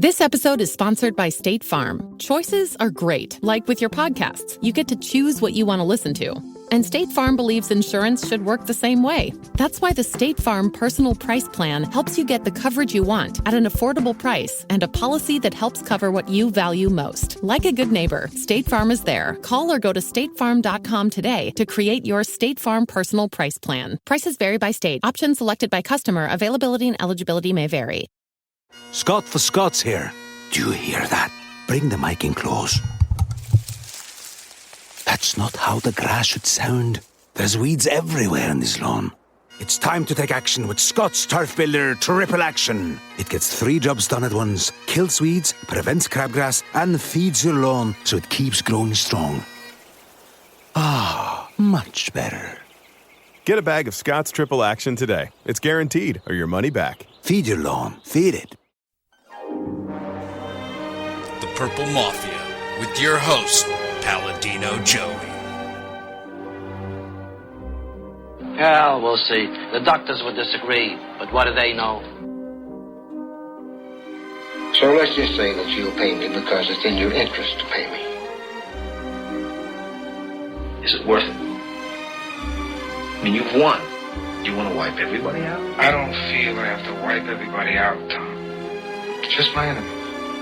This episode is sponsored by State Farm. Choices are great. Like with your podcasts, you get to choose what you want to listen to. And State Farm believes insurance should work the same way. That's why the State Farm Personal Price Plan helps you get the coverage you want at an affordable price and a policy that helps cover what you value most. Like a good neighbor, State Farm is there. Call or go to statefarm.com today to create your State Farm Personal Price Plan. Prices vary by state. Options selected by customer. Availability and eligibility may vary. Scott for Scots here. Do you hear that? Bring the mic in close. That's not how the grass should sound. There's weeds everywhere in this lawn. It's time to take action with Scott's Turf Builder Triple Action. It gets 3 jobs done at once. Kills weeds, prevents crabgrass, and feeds your lawn so it keeps growing strong. Ah, much better. Get a bag of Scott's Triple Action today. It's guaranteed, or your money back. Feed your lawn. Feed it. The Purple Mafia, with your host, Paladino Joey. Well, we'll see. The doctors would disagree, but what do they know? So let's just say that you'll pay me because it's in your interest to pay me. Is it worth it? I mean, you've won. Do you want to wipe everybody out? I don't feel I have to wipe everybody out, Tom. Just my enemy.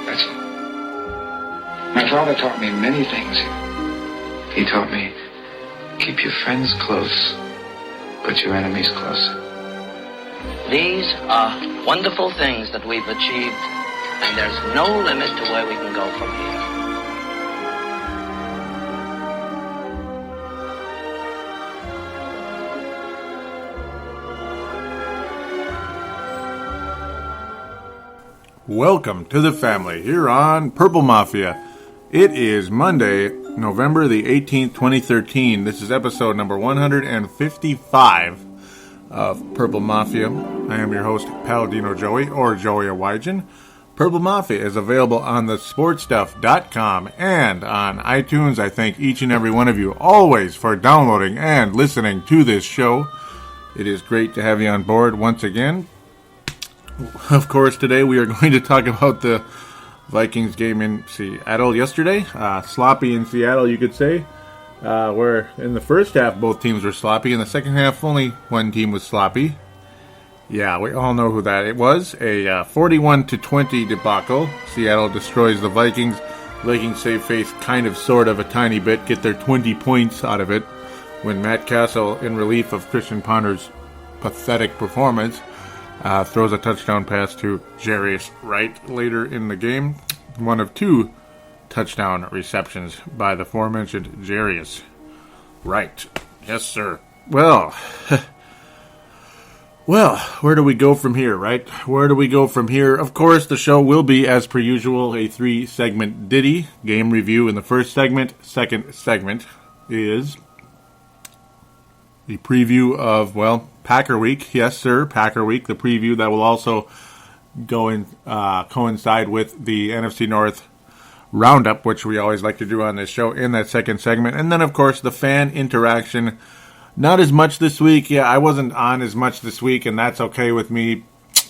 That's all. My father taught me many things. He taught me, keep your friends close, but your enemies closer. These are wonderful things that we've achieved, and there's no limit to where we can go from here. Welcome to the family here on Purple Mafia. It is Monday, November the 18th, 2013. This is episode number 155 of Purple Mafia. I am your host, Paladino Joey, or Joey Awajan. Purple Mafia is available on the sportstuff.com and on iTunes. I thank each and every one of you always for downloading and listening to this show. It is great to have you on board once again. Of course, today we are going to talk about the Vikings game in Seattle yesterday. Sloppy in Seattle, you could say. Where in the first half, both teams were sloppy. In the second half, only one team was sloppy. Yeah, we all know who that it was. A 41-20 debacle. Seattle destroys the Vikings. Vikings save face kind of, sort of, a tiny bit. Get their 20 points out of it. When Matt Castle, in relief of Christian Ponder's pathetic performance, throws a touchdown pass to Jarius Wright later in the game. One of 2 touchdown receptions by the aforementioned Jarius Wright. Yes, sir. Well, where do we go from here, right? Where do we go from here? Of course, the show will be, as per usual, a 3-segment ditty. Game review in the first segment. Second segment is the preview of, Packer Week. Yes, sir, Packer Week. The preview that will also go in coincide with the NFC North Roundup, which we always like to do on this show in that second segment. And then, of course, the fan interaction. Not as much this week. Yeah, I wasn't on as much this week, and that's okay with me.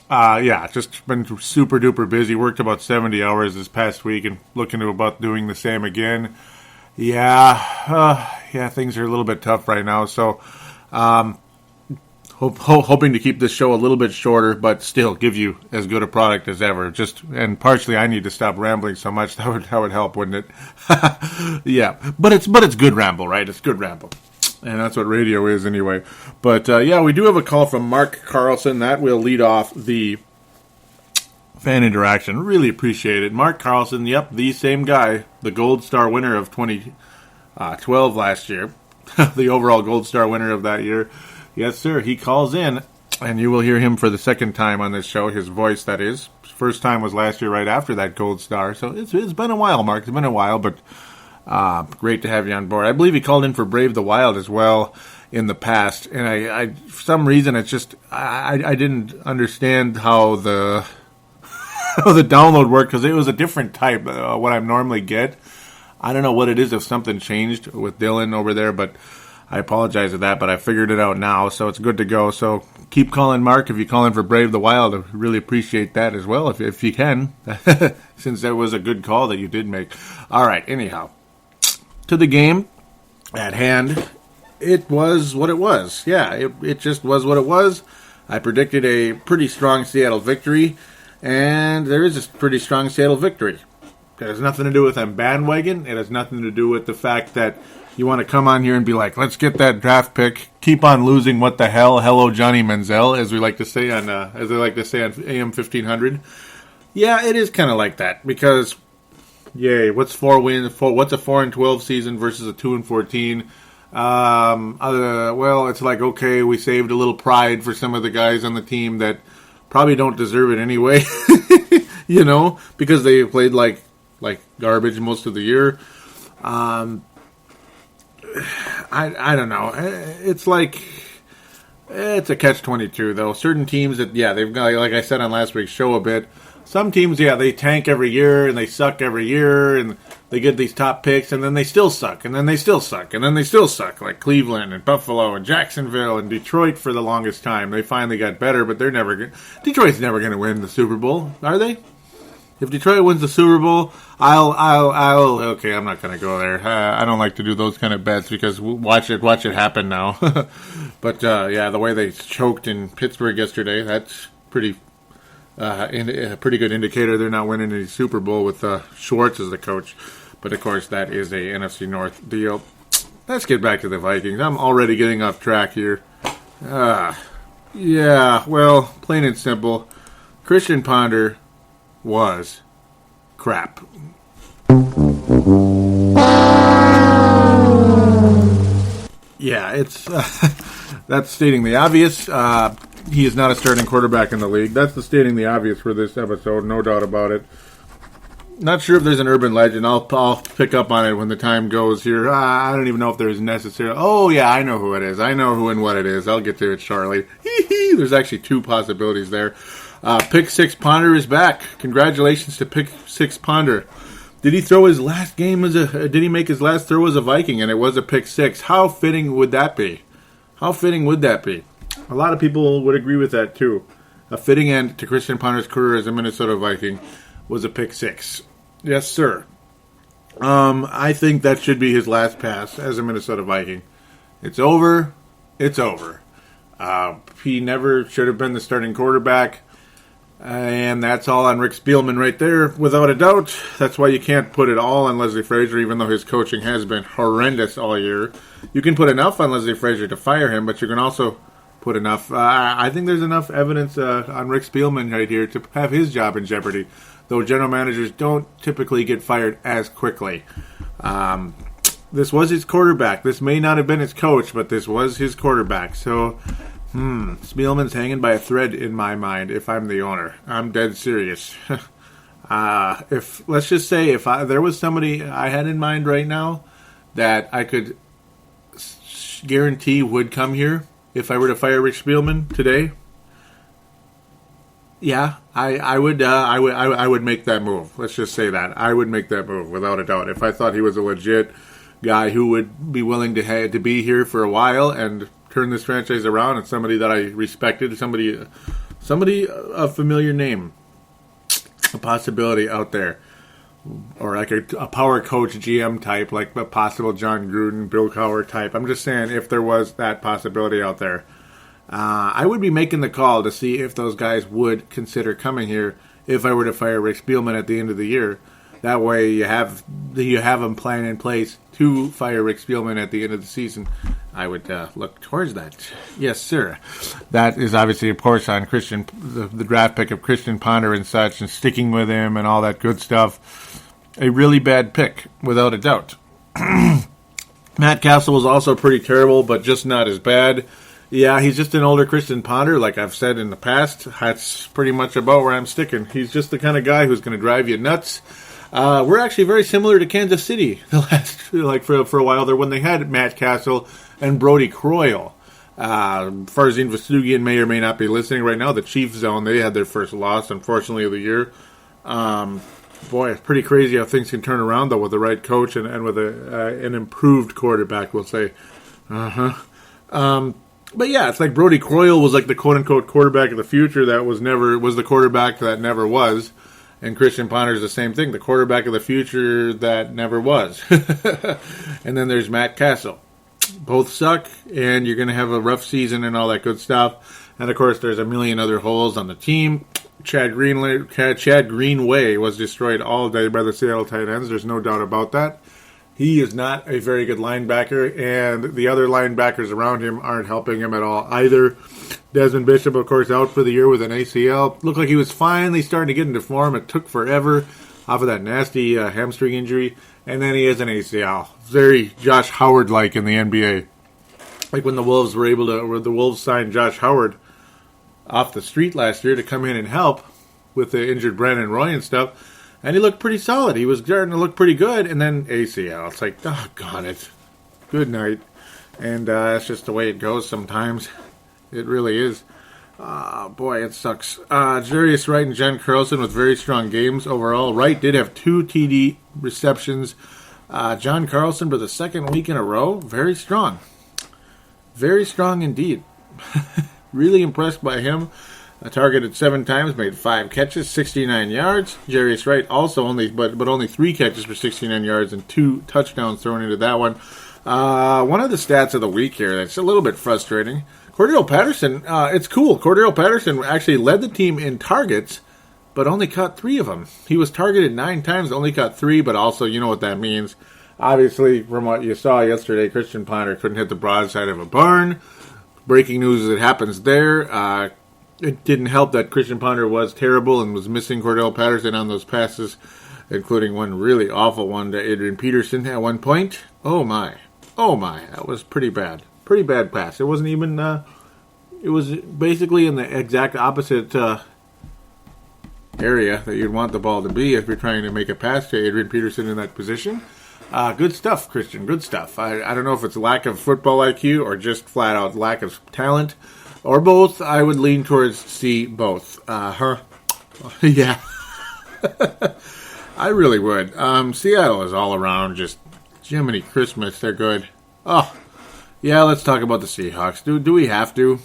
Just been super duper busy. Worked about 70 hours this past week and looking to about doing the same again. Things are a little bit tough right now. So, hoping to keep this show a little bit shorter, but still give you as good a product as ever. And partially, I need to stop rambling so much. That would help, wouldn't it? Yeah, but it's good ramble, right? It's good ramble, and that's what radio is anyway. But we do have a call from Mark Carlson that will lead off the fan interaction. Really appreciate it, Mark Carlson. Yep, the same guy, the Gold Star winner of 2012 last year, the overall Gold Star winner of that year. Yes, sir. He calls in, and you will hear him for the second time on this show. His voice, that is. First time was last year right after that Gold Star. So it's been a while, Mark. It's been a while, but great to have you on board. I believe he called in for Brave the Wild as well in the past. And I for some reason, it's just, I didn't understand how the download worked, because it was a different type, what I normally get. I don't know what it is, if something changed with Dylan over there, but I apologize for that, but I figured it out now, so it's good to go. So keep calling Mark if you call in for Brave the Wild. I really appreciate that as well, if you can, since that was a good call that you did make. All right, anyhow, to the game at hand, it was what it was. Yeah, it just was what it was. I predicted a pretty strong Seattle victory, and there is a pretty strong Seattle victory. It has nothing to do with them bandwagon. It has nothing to do with the fact that you want to come on here and be like, let's get that draft pick. Keep on losing. What the hell? Hello, Johnny Manziel, as we like to say on AM 1500. Yeah, it is kind of like that because, yay, what's 4 wins? What's a 4-12 season versus a 2-14? Well, it's like, okay, we saved a little pride for some of the guys on the team that probably don't deserve it anyway, because they played like garbage most of the year. I don't know. It's like, it's a catch-22 though. Certain teams that, they've got, like I said on last week's show a bit. Some teams, they tank every year and they suck every year and they get these top picks and then they still suck and then they still suck and then they still suck, like Cleveland and Buffalo and Jacksonville and Detroit for the longest time. They finally got better, but Detroit's never going to win the Super Bowl, are they? If Detroit wins the Super Bowl, okay, I'm not going to go there. I don't like to do those kind of bets because watch it happen now. But, the way they choked in Pittsburgh yesterday, that's a pretty good indicator they're not winning any Super Bowl with Schwartz as the coach. But, of course, that is a NFC North deal. Let's get back to the Vikings. I'm already getting off track here. Plain and simple, Christian Ponder was crap. Yeah, it's that's stating the obvious. He is not a starting quarterback in the league. That's the stating the obvious for this episode, no doubt about it. Not sure if there's an urban legend. I'll pick up on it when the time goes here. I don't even know if there's necessarily... Oh, yeah, I know who it is. I know who and what it is. I'll get to it shortly. There's actually 2 possibilities there. Pick 6 Ponder is back. Congratulations to Pick 6 Ponder. Did he throw his last game did he make his last throw as a Viking and it was a pick 6? How fitting would that be? A lot of people would agree with that too. A fitting end to Christian Ponder's career as a Minnesota Viking was a pick 6. Yes, sir. I think that should be his last pass as a Minnesota Viking. It's over. He never should have been the starting quarterback. And that's all on Rick Spielman right there, without a doubt. That's why you can't put it all on Leslie Frazier, even though his coaching has been horrendous all year. You can put enough on Leslie Frazier to fire him, but you can also put enough. I think there's enough evidence on Rick Spielman right here to have his job in jeopardy, though general managers don't typically get fired as quickly. This was his quarterback. This may not have been his coach, but this was his quarterback. So... Spielman's hanging by a thread in my mind if I'm the owner. I'm dead serious. Let's just say there was somebody I had in mind right now that I could guarantee would come here if I were to fire Rick Spielman today. Yeah, I would make that move. Let's just say that. I would make that move without a doubt. If I thought he was a legit guy who would be willing to be here for a while and turn this franchise around, and somebody that I respected, somebody a familiar name, a possibility out there, or like a power coach GM type, like a possible John Gruden, Bill Cowher type. I'm just saying, if there was that possibility out there, I would be making the call to see if those guys would consider coming here if I were to fire Rick Spielman at the end of the year. That way you have them plan in place to fire Rick Spielman at the end of the season. I would look towards that. Yes, sir. That is obviously, of course, on the draft pick of Christian Ponder and such, and sticking with him and all that good stuff. A really bad pick, without a doubt. Matt Castle was also pretty terrible, but just not as bad. Yeah, he's just an older Christian Ponder, like I've said in the past. That's pretty much about where I'm sticking. He's just the kind of guy who's going to drive you nuts. We're actually very similar to Kansas City the last, for a while there, when they had Matt Castle and Brody Croyle. Farzin Vasugian may or may not be listening right now. The Chiefs zone, they had their first loss, unfortunately, of the year. Boy, it's pretty crazy how things can turn around, though, with the right coach and with an improved quarterback, we'll say. But yeah, it's like Brody Croyle was like the quote-unquote quarterback of the future that was the quarterback that never was. And Christian Ponder's the same thing, the quarterback of the future that never was. And then there's Matt Castle. Both suck, and you're going to have a rough season and all that good stuff. And, of course, there's a million other holes on the team. Chad Greenway was destroyed all day by the Seattle Titans. There's no doubt about that. He is not a very good linebacker, and the other linebackers around him aren't helping him at all either. Desmond Bishop, of course, out for the year with an ACL. Looked like he was finally starting to get into form. It took forever off of that nasty hamstring injury, and then he has an ACL. Very Josh Howard-like in the NBA. Like when the Wolves signed Josh Howard off the street last year to come in and help with the injured Brandon Roy and stuff. And he looked pretty solid. He was starting to look pretty good. And then ACL. It's like, doggone it. Good night. And that's just the way it goes sometimes. It really is. Boy, it sucks. Jarius Wright and John Carlson with very strong games overall. Wright did have 2 TD receptions. John Carlson for the second week in a row. Very strong. Very strong indeed. Really impressed by him. Targeted 7 times, made 5 catches, 69 yards. Jarius Wright also only 3 catches for 69 yards and 2 touchdowns thrown into that one. One of the stats of the week here that's a little bit frustrating. Cordero Patterson, it's cool. Cordero Patterson actually led the team in targets, but only caught 3 of them. He was targeted 9 times, only caught 3, but also you know what that means. Obviously, from what you saw yesterday, Christian Ponder couldn't hit the broadside of a barn. Breaking news as it happens there. It didn't help that Christian Ponder was terrible and was missing Cordell Patterson on those passes, including one really awful one to Adrian Peterson at one point. Oh my, that was pretty bad. Pretty bad pass. It wasn't even, it was basically in the exact opposite area that you'd want the ball to be if you're trying to make a pass to Adrian Peterson in that position. Good stuff, Christian, good stuff. I don't know if it's lack of football IQ or just flat out lack of talent. Or both. I would lean towards C, both. Yeah. I really would. Seattle is all around just Jiminy Christmas. They're good. Oh, yeah, let's talk about the Seahawks. Do we have to?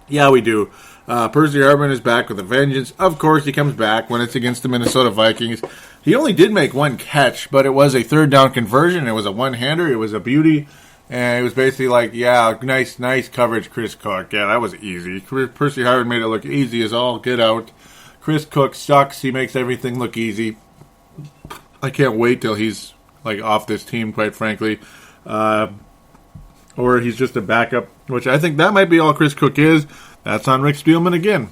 Yeah, we do. Percy Harvin is back with a vengeance. Of course, he comes back when it's against the Minnesota Vikings. He only did make 1 catch, but it was a 3rd down conversion. It was a one-hander. It was a beauty. And it was basically like, yeah, nice coverage, Chris Cook. Yeah, that was easy. Percy Harvin made it look easy as all get out. Chris Cook sucks. He makes everything look easy. I can't wait till he's like off this team, quite frankly. Or he's just a backup, which I think that might be all Chris Cook is. That's on Rick Spielman again.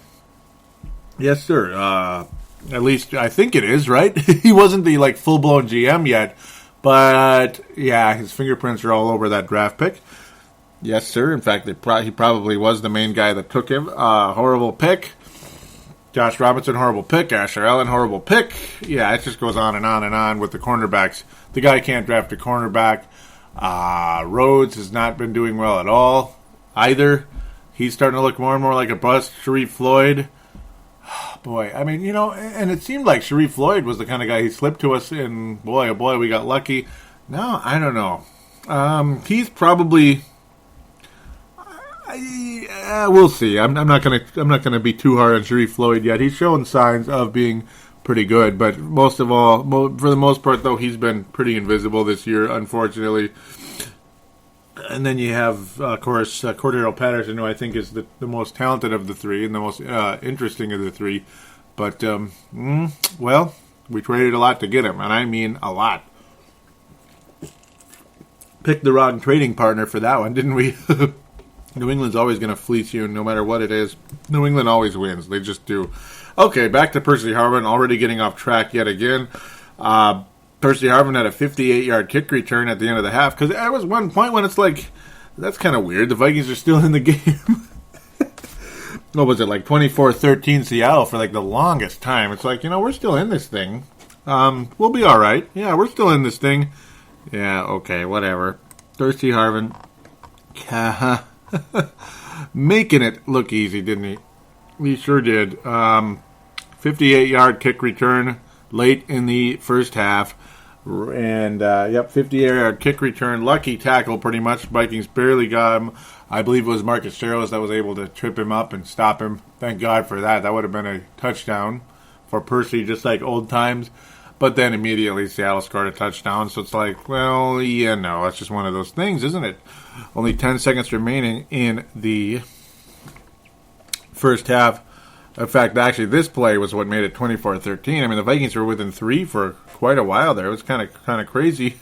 Yes, sir. At least I think it is, right? He wasn't the like full-blown GM yet. But, yeah, his fingerprints are all over that draft pick. Yes, sir. In fact, he probably was the main guy that took him. Horrible pick. Josh Robinson, horrible pick. Asher Allen, horrible pick. Yeah, it just goes on and on and on with the cornerbacks. The guy can't draft a cornerback. Rhodes has not been doing well at all either. He's starting to look more and more like a bust. Sharif Floyd. Boy, I mean, you know, and it seemed like Sharif Floyd was the kind of guy he slipped to us, and boy, oh boy, we got lucky. No, I don't know. He's probably. We'll see. I'm not gonna be too hard on Sharif Floyd yet. He's showing signs of being pretty good, but most of all, for the most part, though, he's been pretty invisible this year, unfortunately. And then you have, of course, Cordero Patterson, who I think is the most talented of the 3 and the most interesting of the 3. But, well, we traded a lot to get him, and I mean a lot. Picked the wrong trading partner for that one, didn't we? New England's always going to fleece you, no matter what it is. New England always wins. They just do. Okay, back to Percy Harvin, already getting off track yet again. Percy Harvin had a 58-yard kick return at the end of the half, because there was one point when it's like, that's kind of weird. The Vikings are still in the game. What was it, like 24-13 Seattle for like the longest time? It's like, you know, we're still in this thing. We'll be all right. Yeah, we're still in this thing. Yeah, okay, whatever. Percy Harvin. Making it look easy, didn't he? He sure did. 58-yard kick return late in the first half. And, 50-yard kick return. Lucky tackle, pretty much. Vikings barely got him. I believe it was Marcus Sherrills that was able to trip him up and stop him. Thank God for that. That would have been a touchdown for Percy, just like old times. But then immediately Seattle scored a touchdown. So it's like, well, yeah, no. That's just one of those things, isn't it? Only 10 seconds remaining in the first half. In fact, actually, this play was what made it 24-13. I mean, the Vikings were within 3 for quite a while there. It was kind of crazy.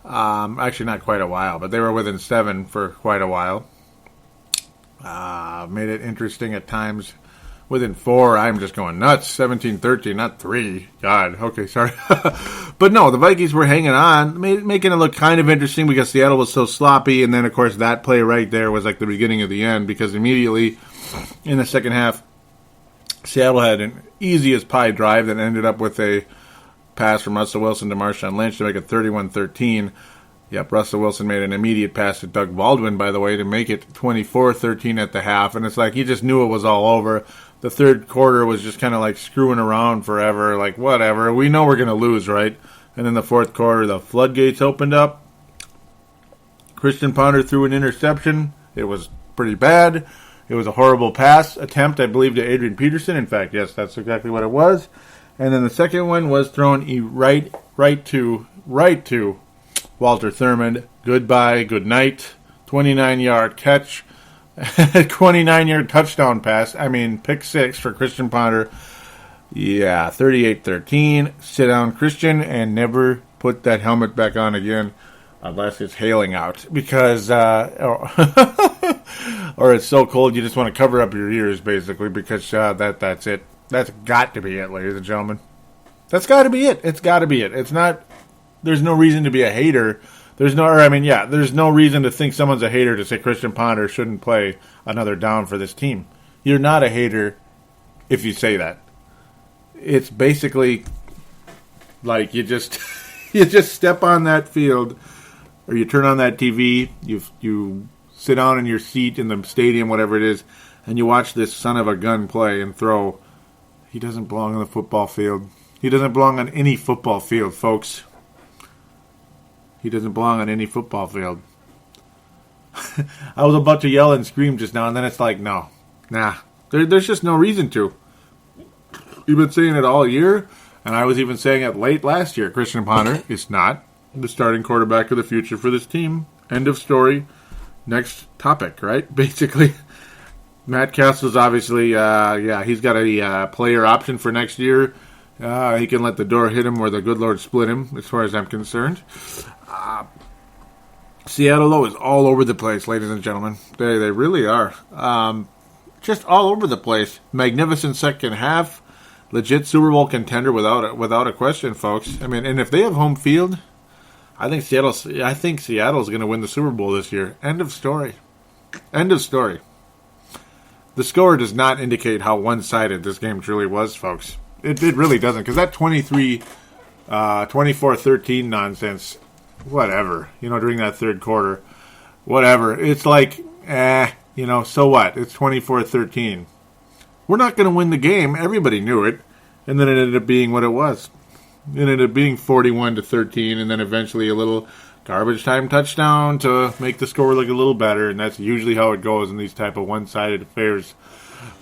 Actually, not quite a while, but they were within 7 for quite a while. Made it interesting at times. Within 4, I'm just going nuts. 17-13, not 3. God, okay, sorry. But no, the Vikings were hanging on, making it look kind of interesting because Seattle was so sloppy. And then, of course, that play right there was like the beginning of the end because immediately in the second half, Seattle had an easy as pie drive that ended up with a pass from Russell Wilson to Marshawn Lynch to make it 31-13. Yep, Russell Wilson made an immediate pass to Doug Baldwin, by the way, to make it 24-13 at the half. And it's like he just knew it was all over. The third quarter was just kind of like screwing around forever, like whatever. We know we're going to lose, right? And in the fourth quarter, the floodgates opened up. Christian Ponder threw an interception. It was pretty bad. It was a horrible pass attempt, I believe, to Adrian Peterson. In fact, yes, that's exactly what it was. And then the second one was thrown right to Walter Thurmond. Goodbye, good night. 29-yard catch. 29-yard touchdown pass. I mean, pick 6 for Christian Ponder. Yeah, 38-13. Sit down, Christian, and never put that helmet back on again unless it's hailing out. Because, or it's so cold you just want to cover up your ears, basically, because that's it. That's got to be it, ladies and gentlemen. That's got to be it. It's got to be it. It's not, there's no reason to be a hater. There's no reason to think someone's a hater to say Christian Ponder shouldn't play another down for this team. You're not a hater if you say that. It's basically like you just you just step on that field or you turn on that TV, you sit down in your seat in the stadium, whatever it is, and you watch this son of a gun play and throw. He doesn't belong on the football field. He doesn't belong on any football field, folks. He doesn't belong on any football field. I was about to yell and scream just now, and then it's like, no. Nah. There's just no reason to. You've been saying it all year, and I was even saying it late last year. Christian Ponder is not the starting quarterback of the future for this team. End of story. Next topic, right? Basically, Matt Castle's obviously, he's got a player option for next year. He can let the door hit him or the good Lord split him, as far as I'm concerned. Seattle, though, is all over the place, ladies and gentlemen. They really are. Just all over the place. Magnificent second half. Legit Super Bowl contender without a question, folks. I mean, and if they have home field, I think Seattle's going to win the Super Bowl this year. End of story. End of story. The score does not indicate how one-sided this game truly was, folks. It really doesn't, because that 24-13 nonsense, whatever, during that third quarter, whatever. It's like, so what? It's 24-13. We're not going to win the game. Everybody knew it. And then it ended up being what it was. It ended up being 41-13, and then eventually a little garbage time touchdown to make the score look a little better, and that's usually how it goes in these type of one-sided affairs.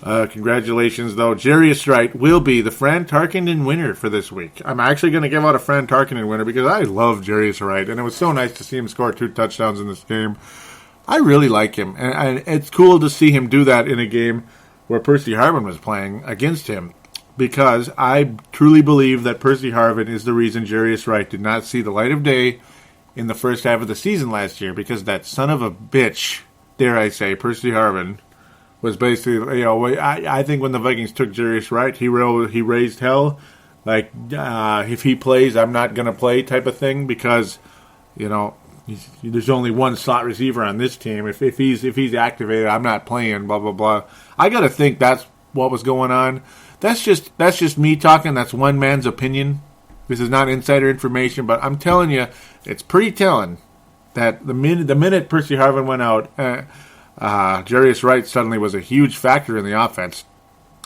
Congratulations, though. Jarius Wright will be the Fran Tarkenton winner for this week. I'm actually going to give out a Fran Tarkenton winner because I love Jarius Wright, and it was so nice to see him score 2 touchdowns in this game. I really like him, and it's cool to see him do that in a game where Percy Harvin was playing against him, because I truly believe that Percy Harvin is the reason Jarius Wright did not see the light of day in the first half of the season last year, because that son of a bitch, dare I say, Percy Harvin, was basically, I think when the Vikings took Jarius Wright, he raised hell, like, if he plays, I'm not going to play type of thing, because, there's only one slot receiver on this team. If he's activated, I'm not playing, blah, blah, blah. I got to think that's what was going on. That's just me talking. That's one man's opinion. This is not insider information, but I'm telling you, it's pretty telling that the minute Percy Harvin went out, Jarius Wright suddenly was a huge factor in the offense.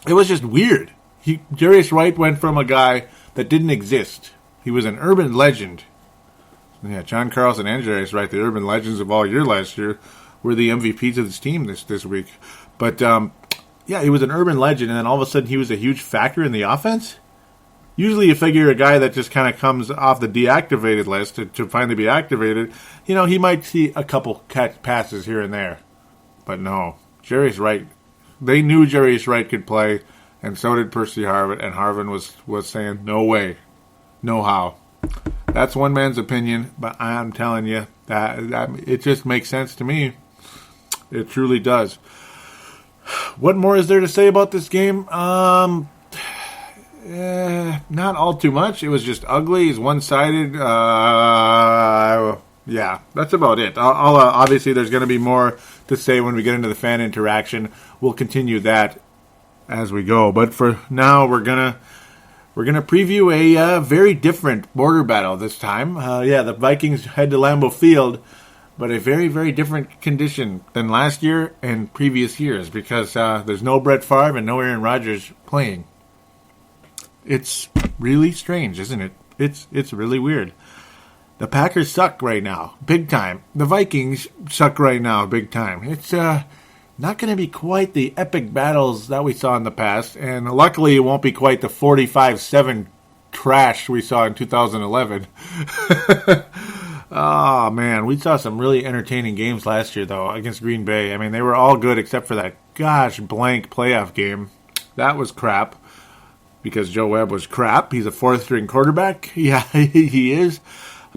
It was just weird. Jarius Wright went from a guy that didn't exist He was an urban legend. Yeah, John Carlson and Jarius Wright, the urban legends of all year last year, were the MVPs of this team this week. But, yeah, he was an urban legend, and then all of a sudden he was a huge factor in the offense? Usually you figure a guy that just kind of comes off the deactivated list to finally be activated, he might see a couple catch passes here and there. But no, Jarius Wright, they knew Jarius Wright could play, and so did Percy Harvin, and Harvin was saying, no way, no how. That's one man's opinion, but I'm telling you, that it just makes sense to me. It truly does. What more is there to say about this game? Not all too much. It was just ugly. It's one-sided. Yeah, that's about it. Obviously, there's going to be more to say when we get into the fan interaction. We'll continue that as we go. But for now, we're gonna preview a very different border battle this time. The Vikings head to Lambeau Field, but a very, very different condition than last year and previous years because there's no Brett Favre and no Aaron Rodgers playing. It's really strange, isn't it? It's really weird. The Packers suck right now, big time. The Vikings suck right now, big time. It's not going to be quite the epic battles that we saw in the past, and luckily it won't be quite the 45-7 trash we saw in 2011. Oh, man, we saw some really entertaining games last year, though, against Green Bay. I mean, they were all good except for that blank playoff game. That was crap. Because Joe Webb was crap. He's a fourth-string quarterback. Yeah, he is.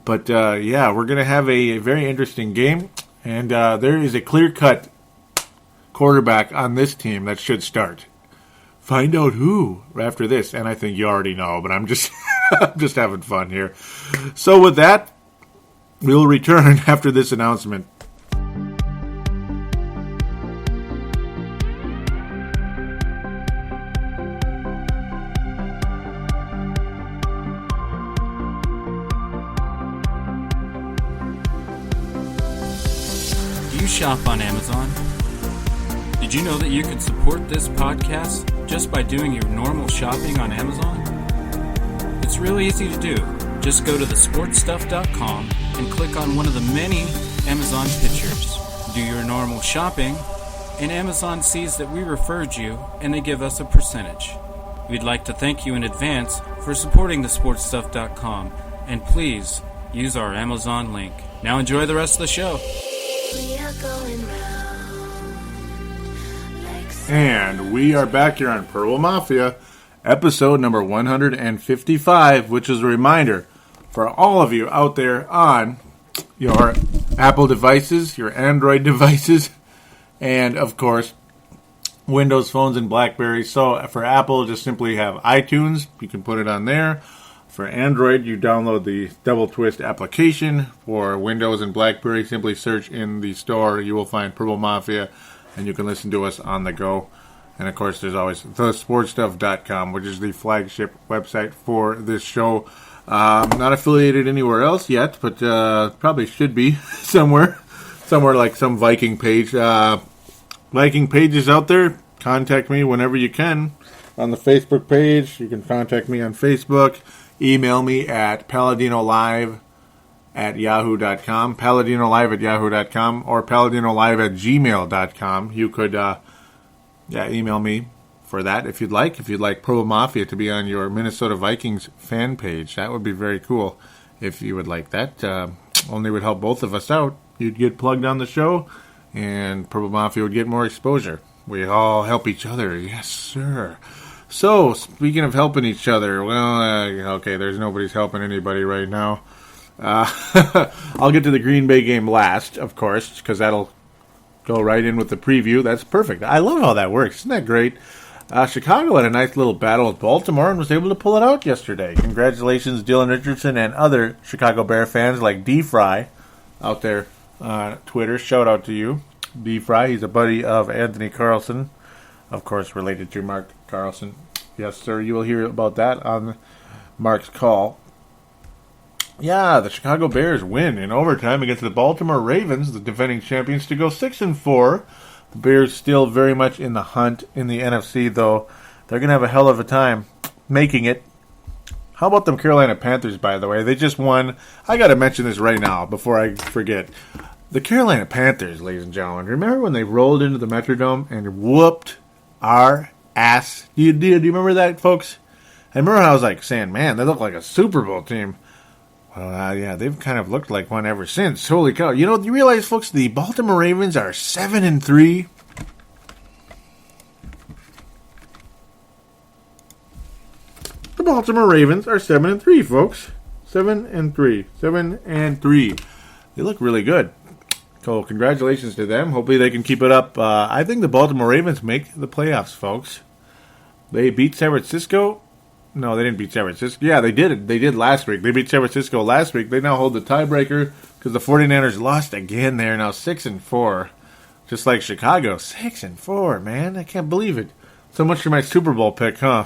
But, we're going to have a very interesting game. And there is a clear-cut quarterback on this team that should start. Find out who after this. And I think you already know, but I'm just I'm just having fun here. So with that, we'll return after this announcement. Shop on Amazon. Did you know that you can support this podcast just by doing your normal shopping on Amazon? It's really easy to do. Just go to thesportstuff.com and click on one of the many Amazon pictures. Do your normal shopping, and Amazon sees that we referred you, and they give us a percentage. We'd like to thank you in advance for supporting thesportstuff.com, and please use our Amazon link. Now enjoy the rest of the show. And we are back here on Purple Mafia, episode number 155, which is a reminder for all of you out there on your Apple devices, your Android devices, and, of course, Windows phones and BlackBerries. So for Apple, just simply have iTunes. You can put it on there. For Android, you download the Double Twist application. For Windows and BlackBerry, simply search in the store. You will find Purple Mafia, and you can listen to us on the go. And, of course, there's always thesportstuff.com, which is the flagship website for this show. Not affiliated anywhere else yet, but probably should be somewhere like some Viking page. Viking pages out there, contact me whenever you can. On the Facebook page, you can contact me on Facebook. Email me at paladinolive@yahoo.com, paladinolive@yahoo.com, or paladinolive@gmail.com. You could email me for that if you'd like. If you'd like Purple Mafia to be on your Minnesota Vikings fan page, that would be very cool if you would like that. Only would help both of us out. You'd get plugged on the show, and Purple Mafia would get more exposure. We all help each other. Yes, sir. So, speaking of helping each other, well, okay, there's nobody's helping anybody right now. I'll get to the Green Bay game last, of course, because that'll go right in with the preview. That's perfect. I love how that works. Isn't that great? Chicago had a nice little battle with Baltimore and was able to pull it out yesterday. Congratulations, Dylan Richardson and other Chicago Bear fans like D-Fry out there on Twitter. Shout out to you, D-Fry. He's a buddy of Anthony Carlson, of course, related to Mark Carlson. Yes, sir. You will hear about that on Mark's call. Yeah, the Chicago Bears win in overtime against the Baltimore Ravens, the defending champions, to go 6-4. The Bears still very much in the hunt in the NFC, though. They're going to have a hell of a time making it. How about them Carolina Panthers, by the way? They just won. I got to mention this right now before I forget. The Carolina Panthers, ladies and gentlemen. Remember when they rolled into the Metrodome and whooped our ass? Do you remember that, folks? I remember I was like saying, man, they look like a Super Bowl team. Well, yeah, they've kind of looked like one ever since. Holy cow. You know, you realize, folks, the Baltimore Ravens are 7-3. The Baltimore Ravens are 7-3, folks. 7-3. 7-3. They look really good. So congratulations to them. Hopefully they can keep it up. I think the Baltimore Ravens make the playoffs, folks. They beat San Francisco. No, they didn't beat San Francisco. Yeah, they did. They did last week. They beat San Francisco last week. They now hold the tiebreaker because the 49ers lost again. They're now 6-4. Just like Chicago. 6-4, man. I can't believe it. So much for my Super Bowl pick, huh?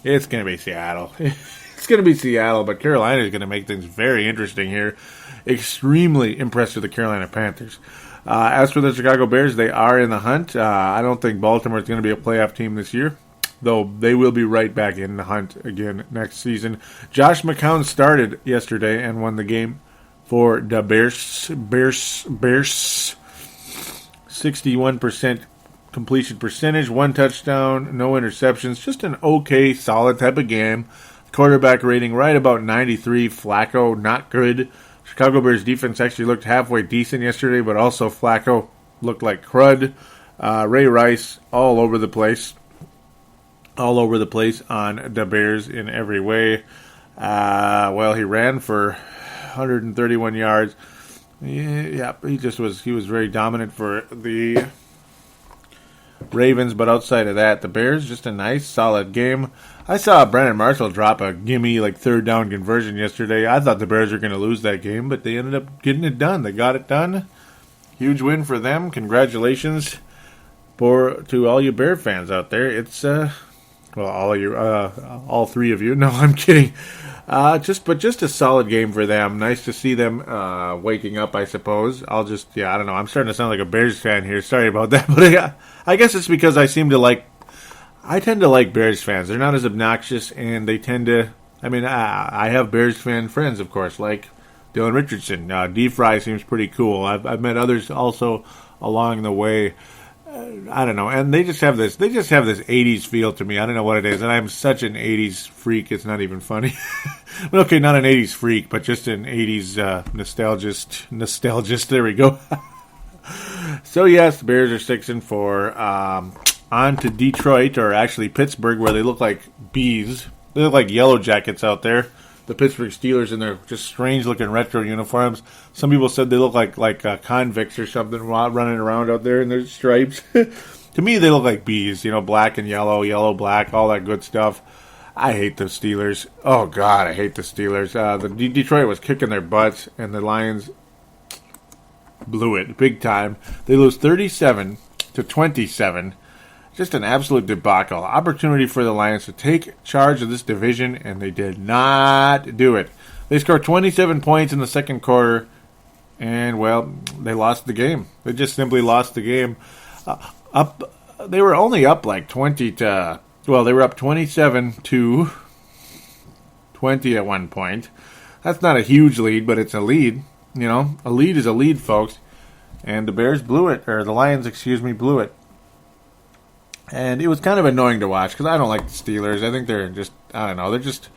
It's going to be Seattle. It's going to be Seattle, but Carolina is going to make things very interesting here. Extremely impressed with the Carolina Panthers. As for the Chicago Bears, they are in the hunt. I don't think Baltimore is going to be a playoff team this year, though they will be right back in the hunt again next season. Josh McCown started yesterday and won the game for the Bears. 61% completion percentage, 1 touchdown, no interceptions. Just an okay, solid type of game. Quarterback rating right about 93. Flacco, not good. Chicago Bears defense actually looked halfway decent yesterday, but also Flacco looked like crud. Ray Rice all over the place. All over the place on the Bears in every way. Well, he ran for 131 yards. Yeah, he was very dominant for the Ravens, but outside of that, the Bears, just a nice, solid game. I saw Brandon Marshall drop a gimme, third down conversion yesterday. I thought the Bears were going to lose that game, but they ended up getting it done. They got it done. Huge win for them. Congratulations to all you Bear fans out there. It's, all three of you. No, I'm kidding. Just a solid game for them. Nice to see them waking up, I suppose. I don't know. I'm starting to sound like a Bears fan here. Sorry about that. But I guess it's because I tend to like Bears fans. They're not as obnoxious, and they tend to, I have Bears fan friends, of course, like Dylan Richardson. D-Fry seems pretty cool. I've met others also along the way. I don't know, and they just have this 80s feel to me. I don't know what it is, and I'm such an 80s freak, it's not even funny. Okay, not an 80s freak, but just an 80s nostalgist. There we go. So yes, the Bears are 6-4. On to Detroit, or actually Pittsburgh, where they look like bees. They look like yellow jackets out there. The Pittsburgh Steelers in their just strange-looking retro uniforms. Some people said they look like convicts or something running around out there in their stripes. To me, they look like bees, black and yellow, black, all that good stuff. I hate the Steelers. Oh, God, I hate the Steelers. Detroit was kicking their butts, and the Lions blew it big time. They lose 37-27. Just an absolute debacle. Opportunity for the Lions to take charge of this division, and they did not do it. They scored 27 points in the second quarter, and, they lost the game. They just simply lost the game. They were only up they were up 27-20 at one point. That's not a huge lead, but it's a lead. A lead is a lead, folks. And the Bears blew it, or the Lions, blew it. And it was kind of annoying to watch because I don't like the Steelers. I think they're just, I don't know, they're just,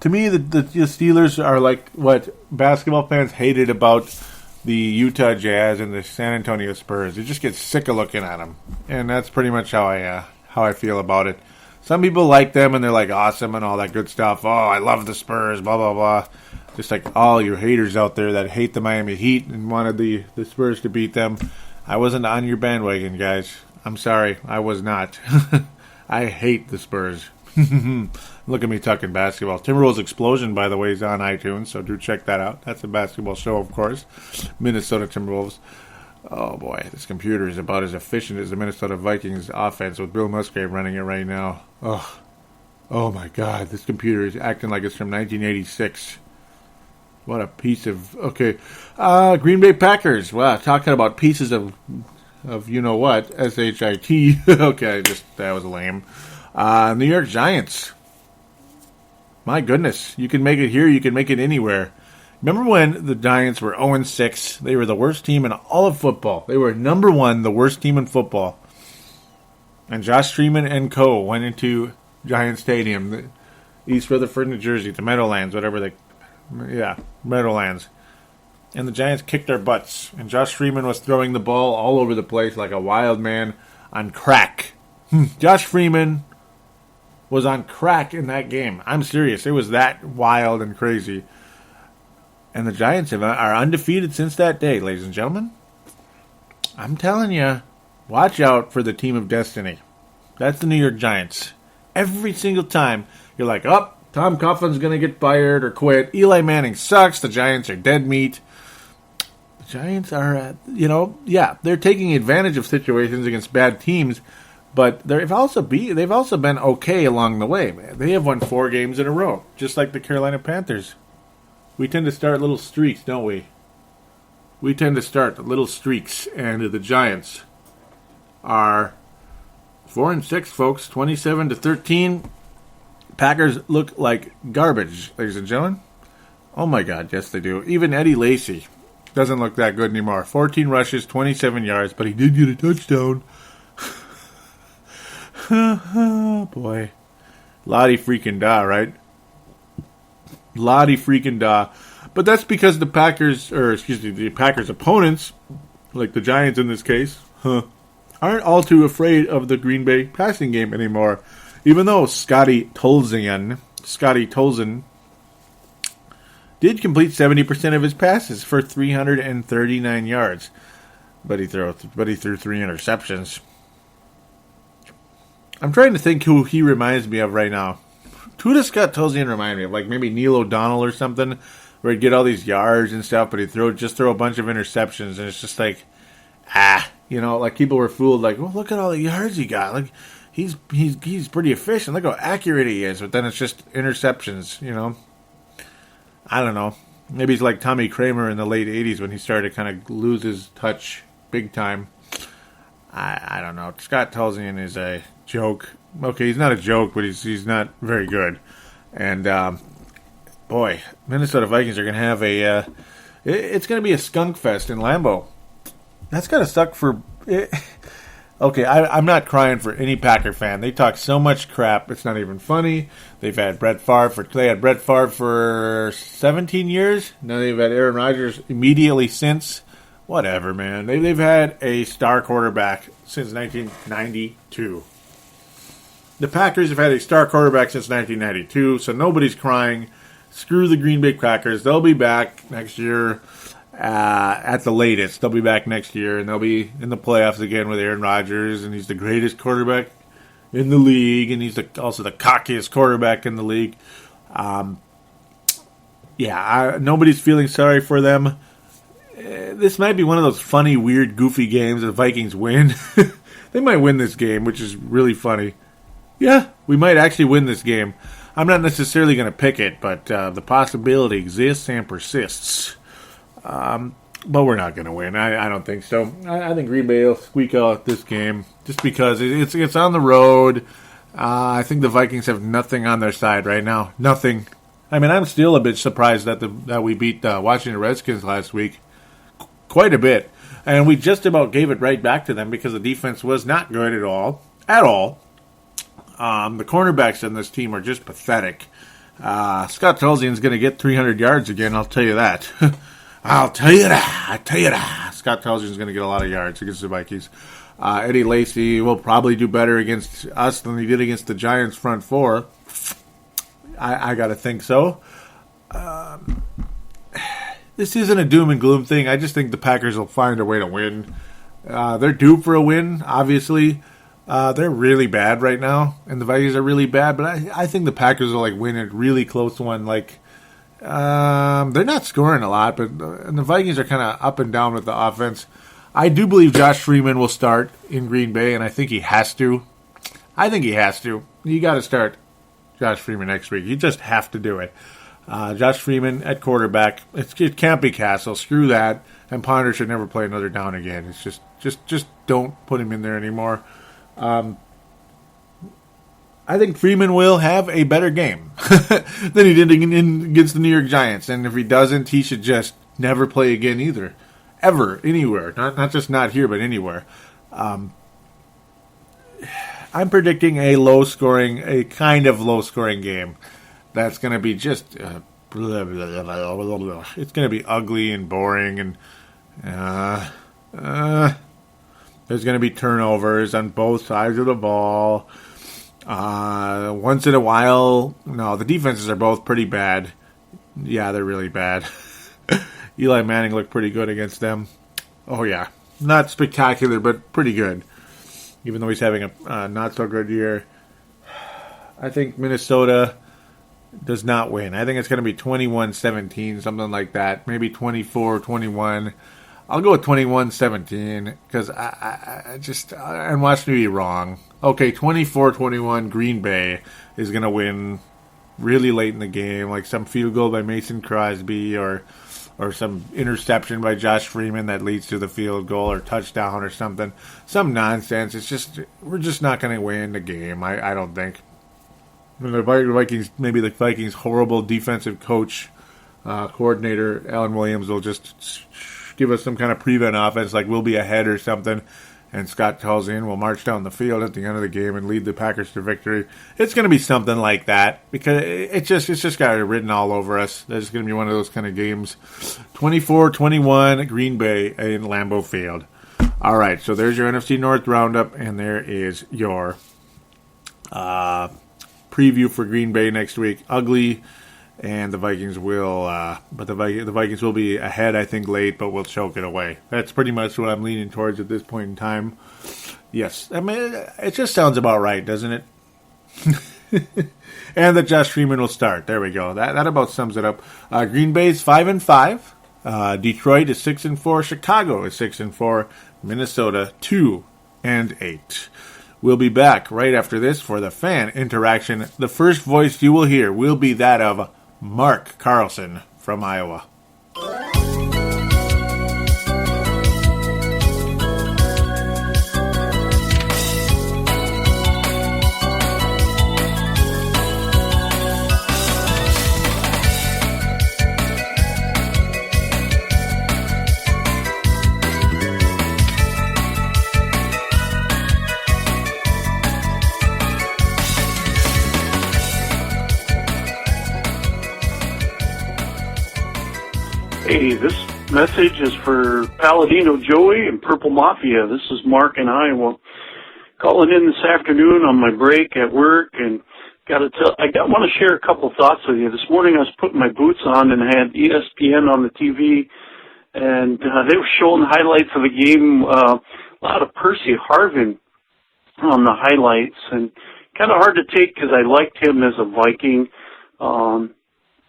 to me, the Steelers are like what basketball fans hated about the Utah Jazz and the San Antonio Spurs. You just get sick of looking at them. And that's pretty much how I feel about it. Some people like them and they're like awesome and all that good stuff. Oh, I love the Spurs, blah, blah, blah. Just like all you haters out there that hate the Miami Heat and wanted the Spurs to beat them. I wasn't on your bandwagon, guys. I'm sorry, I was not. I hate the Spurs. Look at me talking basketball. Timberwolves Explosion, by the way, is on iTunes, so do check that out. That's a basketball show, of course. Minnesota Timberwolves. Oh, boy, this computer is about as efficient as the Minnesota Vikings offense with Bill Musgrave running it right now. Oh my God, this computer is acting like it's from 1986. What a piece of... Okay, Green Bay Packers. Wow, talking about pieces of you-know-what, S-H-I-T. Okay, that was lame. New York Giants. My goodness, you can make it here, you can make it anywhere. Remember when the Giants were 0-6? They were the worst team in all of football. They were number one, the worst team in football. And Josh Freeman and co. went into Giant Stadium, East Rutherford, New Jersey, the Meadowlands, Meadowlands. And the Giants kicked our butts. And Josh Freeman was throwing the ball all over the place like a wild man on crack. Josh Freeman was on crack in that game. I'm serious. It was that wild and crazy. And the Giants are undefeated since that day, ladies and gentlemen. I'm telling you, watch out for the team of destiny. That's the New York Giants. Every single time, you're like, Tom Coughlin's going to get fired or quit. Eli Manning sucks. The Giants are dead meat. The Giants are, they're taking advantage of situations against bad teams, but they've also been okay along the way, man. They have won 4 games in a row, just like the Carolina Panthers. We tend to start little streaks, don't we? We tend to start little streaks, and the Giants are 4-6, folks, 27-13. Packers look like garbage, ladies and gentlemen. Oh my God, yes they do. Even Eddie Lacy doesn't look that good anymore. 14 rushes, 27 yards, but he did get a touchdown. Oh boy. Lottie freaking da, right? Lottie freaking da. But that's because the Packers' opponents, like the Giants in this case, aren't all too afraid of the Green Bay passing game anymore. Even though Scotty Tolzien did complete 70% of his passes for 339 yards, but he threw 3 interceptions. I'm trying to think who he reminds me of right now. Who does Scott Tolzien remind me of? Like maybe Neil O'Donnell or something, where he'd get all these yards and stuff, but he'd throw a bunch of interceptions, and it's just like, like people were fooled, like, well, look at all the yards he got. Like, he's pretty efficient. Look how accurate he is. But then it's just interceptions, I don't know. Maybe he's like Tommy Kramer in the late 80s when he started to kind of lose his touch big time. I don't know. Scott Tolzien is a joke. Okay, he's not a joke, but he's not very good. And, boy, Minnesota Vikings are going to have it's going to be a skunk fest in Lambeau. That's going to suck for... Okay, I'm not crying for any Packer fan. They talk so much crap, it's not even funny. They had Brett Favre for 17 years. Now they've had Aaron Rodgers immediately since. Whatever, man. They've had a star quarterback since 1992. The Packers have had a star quarterback since 1992, so nobody's crying. Screw the Green Bay Packers. They'll be back next year. At the latest, they'll be back next year, and they'll be in the playoffs again with Aaron Rodgers, and he's the greatest quarterback in the league, and he's also the cockiest quarterback in the league. Nobody's feeling sorry for them. This might be one of those funny, weird, goofy games that the Vikings win. They might win this game, which is really funny. Yeah, we might actually win this game. I'm not necessarily going to pick it, but the possibility exists and persists. But we're not going to win. I don't think so. I think Green Bay will squeak out this game just because it's on the road. I think the Vikings have nothing on their side right now. Nothing. I mean, I'm still a bit surprised that we beat Washington Redskins last week. Quite a bit. And we just about gave it right back to them because the defense was not good at all. At all. The cornerbacks in this team are just pathetic. Scott Tolzien's going to get 300 yards again, I'll tell you that. I'll tell you that. Scott Tolzien's going to get a lot of yards against the Vikings. Eddie Lacy will probably do better against us than he did against the Giants front four. I got to think so. This isn't a doom and gloom thing. I just think the Packers will find a way to win. They're due for a win, obviously. They're really bad right now, and the Vikings are really bad, but I think the Packers will win a really close one. They're not scoring a lot, but and the Vikings are kind of up and down with the offense. I do believe Josh Freeman will start in Green Bay, and I think he has to. You got to start Josh Freeman next week. You just have to do it. Josh Freeman at quarterback. It can't be Castle. Screw that. And Ponder should never play another down again. It's just don't put him in there anymore. I I think Freeman will have a better game than he did against the New York Giants. And if he doesn't, he should just never play again either. Ever, anywhere. Not just not here, but anywhere. I'm predicting a kind of low-scoring game. That's going to be just... it's going to be ugly and boring, and there's going to be turnovers on both sides of the ball. Once in a while, no, the defenses are both pretty bad. Yeah, they're really bad. Eli Manning looked pretty good against them. Oh, yeah. Not spectacular, but pretty good. Even though he's having a not-so-good year. I think Minnesota does not win. I think it's going to be 21-17, something like that. Maybe 24-21. I'll go with 21-17 because and watch me be wrong. Okay, 24-21, Green Bay is going to win really late in the game, like some field goal by Mason Crosby or some interception by Josh Freeman that leads to the field goal or touchdown or something. Some nonsense. It's just, we're just not going to win the game, I don't think. The Vikings, maybe the Vikings' horrible defensive coordinator, Alan Williams, will just give us some kind of prevent offense, like we'll be ahead or something, and Scott tells in, we'll march down the field at the end of the game and lead the Packers to victory. It's going to be something like that, because it's just got it written all over us. It's going to be one of those kind of games. 24-21, Green Bay in Lambeau Field. All right, so there's your NFC North roundup, and there is your preview for Green Bay next week. Ugly, and the Vikings will, but the Vikings will be ahead, I think, late, but will choke it away. That's pretty much what I'm leaning towards at this point in time. Yes, I mean, it just sounds about right, doesn't it? And that Josh Freeman will start. There we go. That about sums it up. Green Bay's 5-5. Detroit is 6-4. Chicago is 6-4. Minnesota 2-8. We'll be back right after this for the fan interaction. The first voice you will hear will be that of Mark Carlson from Iowa. Hey, this message is for Paladino Joey and Purple Mafia. This is Mark in Iowa. Calling in this afternoon on my break at work, and I want to share a couple thoughts with you. This morning I was putting my boots on and had ESPN on the TV, and they were showing highlights of the game. A lot of Percy Harvin on the highlights, and kind of hard to take because I liked him as a Viking.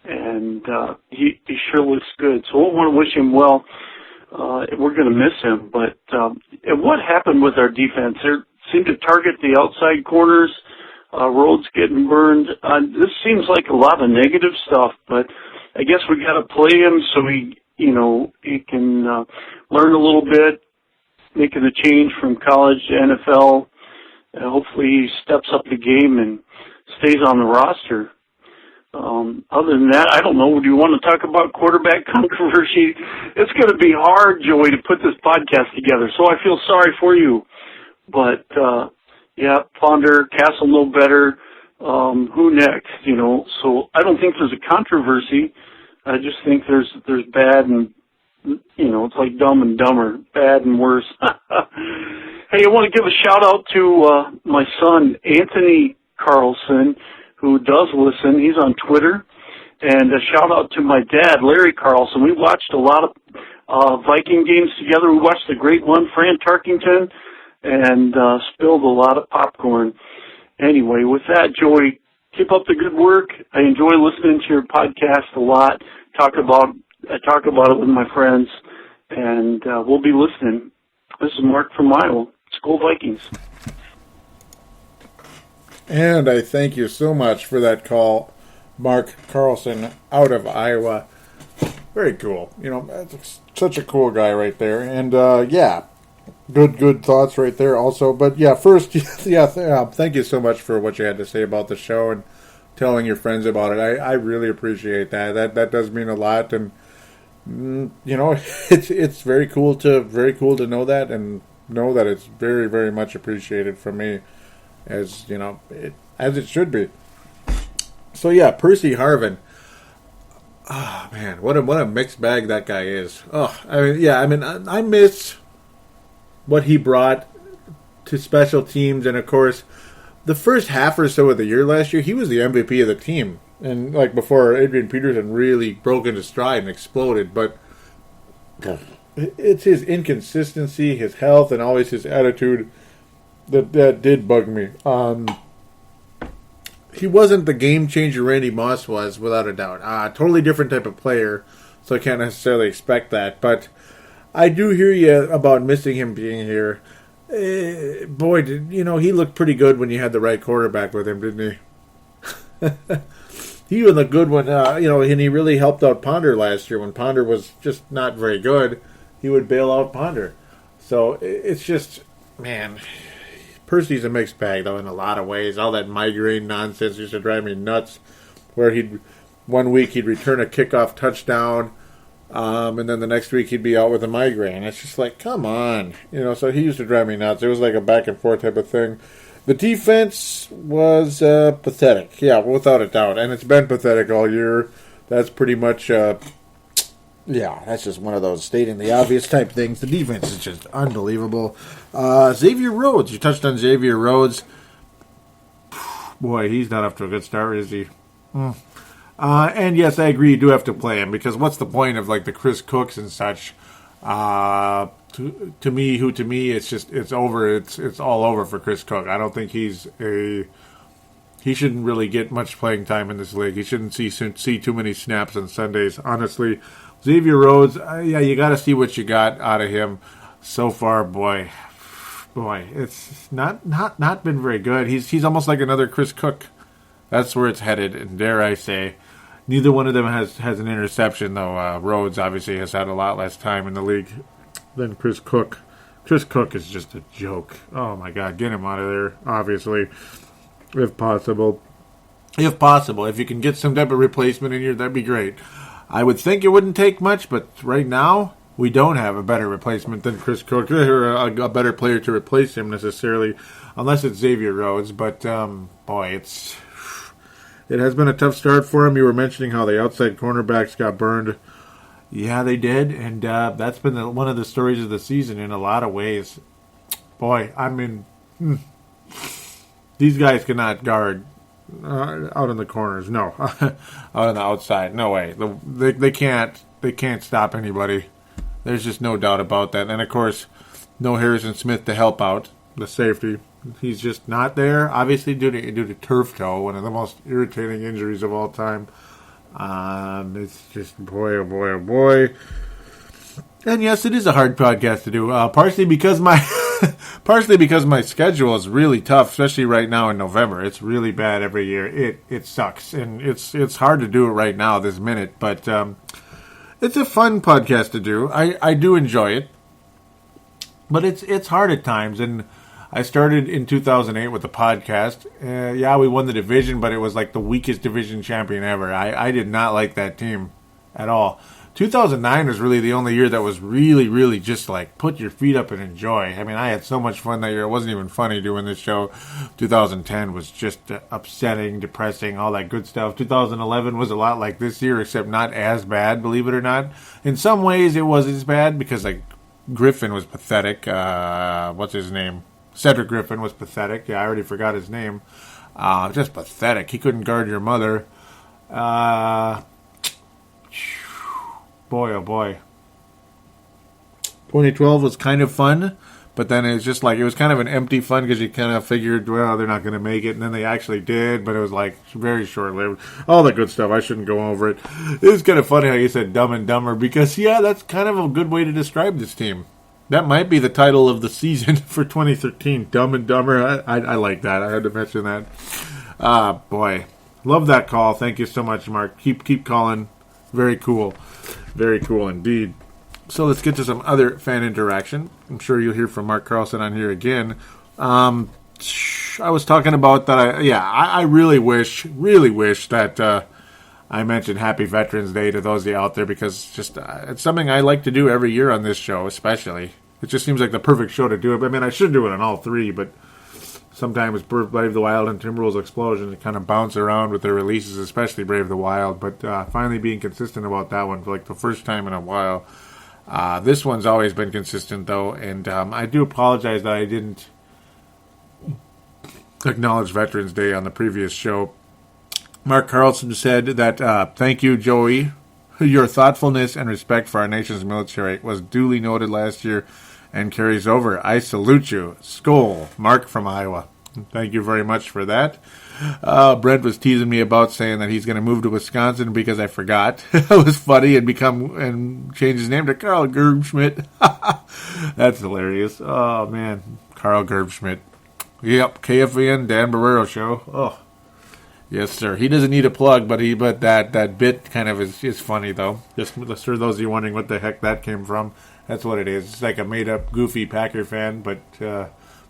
And he sure looks good. So I want to wish him well. We're going to miss him. But what happened with our defense? They seemed to target the outside corners, roads getting burned. This seems like a lot of negative stuff, but I guess we got to play him so he can learn a little bit, making the change from college to NFL. Hopefully he steps up the game and stays on the roster. Other than that, I don't know. Do you want to talk about quarterback controversy? It's going to be hard, Joey, to put this podcast together, so I feel sorry for you. But, Ponder, Castle know better. Who next, So I don't think there's a controversy. I just think there's bad and, it's like Dumb and Dumber, bad and worse. Hey, I want to give a shout-out to my son, Anthony Carlson, who does listen. He's on Twitter. And a shout out to my dad, Larry Carlson. We watched a lot of Viking games together. We watched the great one, Fran Tarkington, and spilled a lot of popcorn. Anyway, with that, Joey, keep up the good work. I enjoy listening to your podcast a lot. I talk about it with my friends, and we'll be listening. This is Mark from Iowa. School Vikings. And I thank you so much for that call, Mark Carlson out of Iowa. Very cool. Such a cool guy right there. And, Good thoughts right there also. But yeah, first, thank you so much for what you had to say about the show and telling your friends about it. I really appreciate that. That does mean a lot, and it's very cool to know that, and know that it's very, very much appreciated from me, as as it should be. So yeah, Percy Harvin. Oh man, what a mixed bag that guy is. I miss what he brought to special teams, and of course, the first half or so of the year last year, he was the MVP of the team, and like before Adrian Peterson really broke into stride and exploded. But it's his inconsistency, his health, and always his attitude that did bug me. He wasn't the game changer Randy Moss was, without a doubt. Totally different type of player, so I can't necessarily expect that. But I do hear you about missing him being here. Boy, he looked pretty good when you had the right quarterback with him, didn't he? He was a good one, and he really helped out Ponder last year when Ponder was just not very good. He would bail out Ponder. So it's just, man, Percy's a mixed bag, though, in a lot of ways. All that migraine nonsense used to drive me nuts, where one week he'd return a kickoff touchdown, and then the next week he'd be out with a migraine. It's just like, come on. So he used to drive me nuts. It was like a back and forth type of thing. The defense was pathetic. Yeah, without a doubt. And it's been pathetic all year. That's pretty much, that's just one of those stating the obvious type things. The defense is just unbelievable. Xavier Rhodes. You touched on Xavier Rhodes. Boy, he's not up to a good start, is he? And yes, I agree, you do have to play him, because what's the point of like the Chris Cooks and such? To me, it's over. It's all over for Chris Cook. I don't think he shouldn't really get much playing time in this league. He shouldn't see too many snaps on Sundays. Honestly, Xavier Rhodes, you got to see what you got out of him so far. Boy, it's not been very good. He's almost like another Chris Cook. That's where it's headed, and dare I say, neither one of them has an interception, though. Rhodes obviously has had a lot less time in the league than Chris Cook. Chris Cook is just a joke. Oh, my God. Get him out of there, obviously, if possible. If you can get some type of replacement in here, that'd be great. I would think it wouldn't take much, but right now, we don't have a better replacement than Chris Cook, or a better player to replace him necessarily, unless it's Xavier Rhodes. But, boy, it has been a tough start for him. You were mentioning how the outside cornerbacks got burned. Yeah, they did, and that's been one of the stories of the season in a lot of ways. Boy, I mean, these guys cannot guard out in the corners. No, out on the outside, no way. They can't stop anybody. There's just no doubt about that. And of course, no Harrison Smith to help out the safety. He's just not there. Obviously, due to turf toe, one of the most irritating injuries of all time. It's just boy, oh boy, oh boy. And yes, it is a hard podcast to do. Partially because my schedule is really tough, especially right now in November. It's really bad every year. It sucks, and it's hard to do it right now this minute. But it's a fun podcast to do. I do enjoy it, but it's hard at times. And I started in 2008 with the podcast. We won the division, but it was like the weakest division champion ever. I did not like that team at all. 2009 was really the only year that was really, really just like put your feet up and enjoy. I mean, I had so much fun that year. It wasn't even funny doing this show. 2010 was just upsetting, depressing, all that good stuff. 2011 was a lot like this year, except not as bad, believe it or not. In some ways, it was as bad because like Griffin was pathetic. What's his name? Cedric Griffin was pathetic. Yeah, I already forgot his name. Just pathetic. He couldn't guard your mother. Boy, oh boy. 2012 was kind of fun, but then it was just like, it was kind of an empty fun because you kind of figured, well, they're not going to make it, and then they actually did, but it was like very short-lived. All that good stuff. I shouldn't go over it. It was kind of funny how you said Dumb and Dumber because, yeah, that's kind of a good way to describe this team. That might be the title of the season for 2013, Dumb and Dumber. I like that. I had to mention that. Boy. Love that call. Thank you so much, Mark. Keep calling. Very cool. Very cool indeed. So let's get to some other fan interaction. I'm sure you'll hear from Mark Carlson on here again. I was talking about that. I really wish that I mentioned Happy Veterans Day to those of you out there, because just it's something I like to do every year on this show, especially. It just seems like the perfect show to do it. I mean, I should do it on all three, but sometimes Brave the Wild and Timberwolves Explosion, they kind of bounce around with their releases, especially Brave the Wild. But finally being consistent about that one for like the first time in a while. This one's always been consistent, though, and I do apologize that I didn't acknowledge Veterans Day on the previous show. Mark Carlson said that, thank you, Joey. Your thoughtfulness and respect for our nation's military was duly noted last year and carries over. I salute you. Skol. Mark from Iowa. Thank you very much for that. Brent was teasing me about saying that he's going to move to Wisconsin because I forgot. It was funny and change his name to Carl Gerbschmidt. That's hilarious. Oh, man. Carl Gerbschmidt. Yep, KFVN, Dan Barrero Show. Oh, yes, sir. He doesn't need a plug, but that bit kind of is funny, though. Just for those of you wondering what the heck that came from, that's what it is. It's like a made-up, goofy Packer fan, but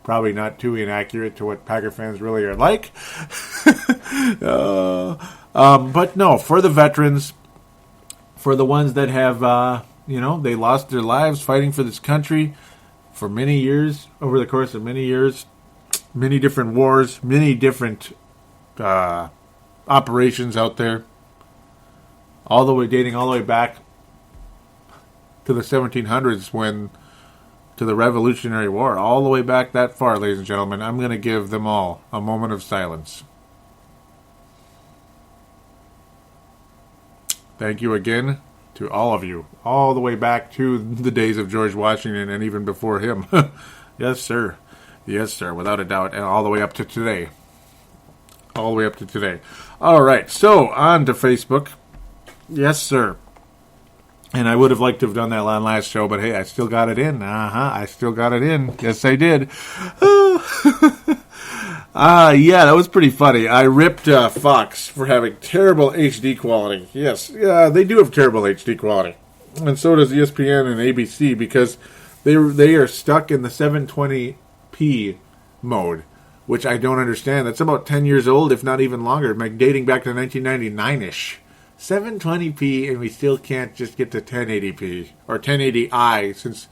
probably not too inaccurate to what Packer fans really are like. But no, for the veterans, for the ones that have, they lost their lives fighting for this country for many years, over the course of many years, many different wars, many different operations out there, dating all the way back to the 1700s, to the Revolutionary War, all the way back that far, ladies and gentlemen. I'm going to give them all a moment of silence. Thank you again to all of you, all the way back to the days of George Washington and even before him. Yes, sir. Yes, sir, without a doubt, and all the way up to today. All the way up to today. All right, so on to Facebook. Yes, sir. And I would have liked to have done that on last show, but hey, I still got it in. I still got it in. Yes, I did. Yeah, that was pretty funny. I ripped Fox for having terrible HD quality. Yes, they do have terrible HD quality. And so does ESPN and ABC, because they are stuck in the 720p mode, which I don't understand. That's about 10 years old, if not even longer, like dating back to 1999-ish. 720p, and we still can't just get to 1080p or 1080i, since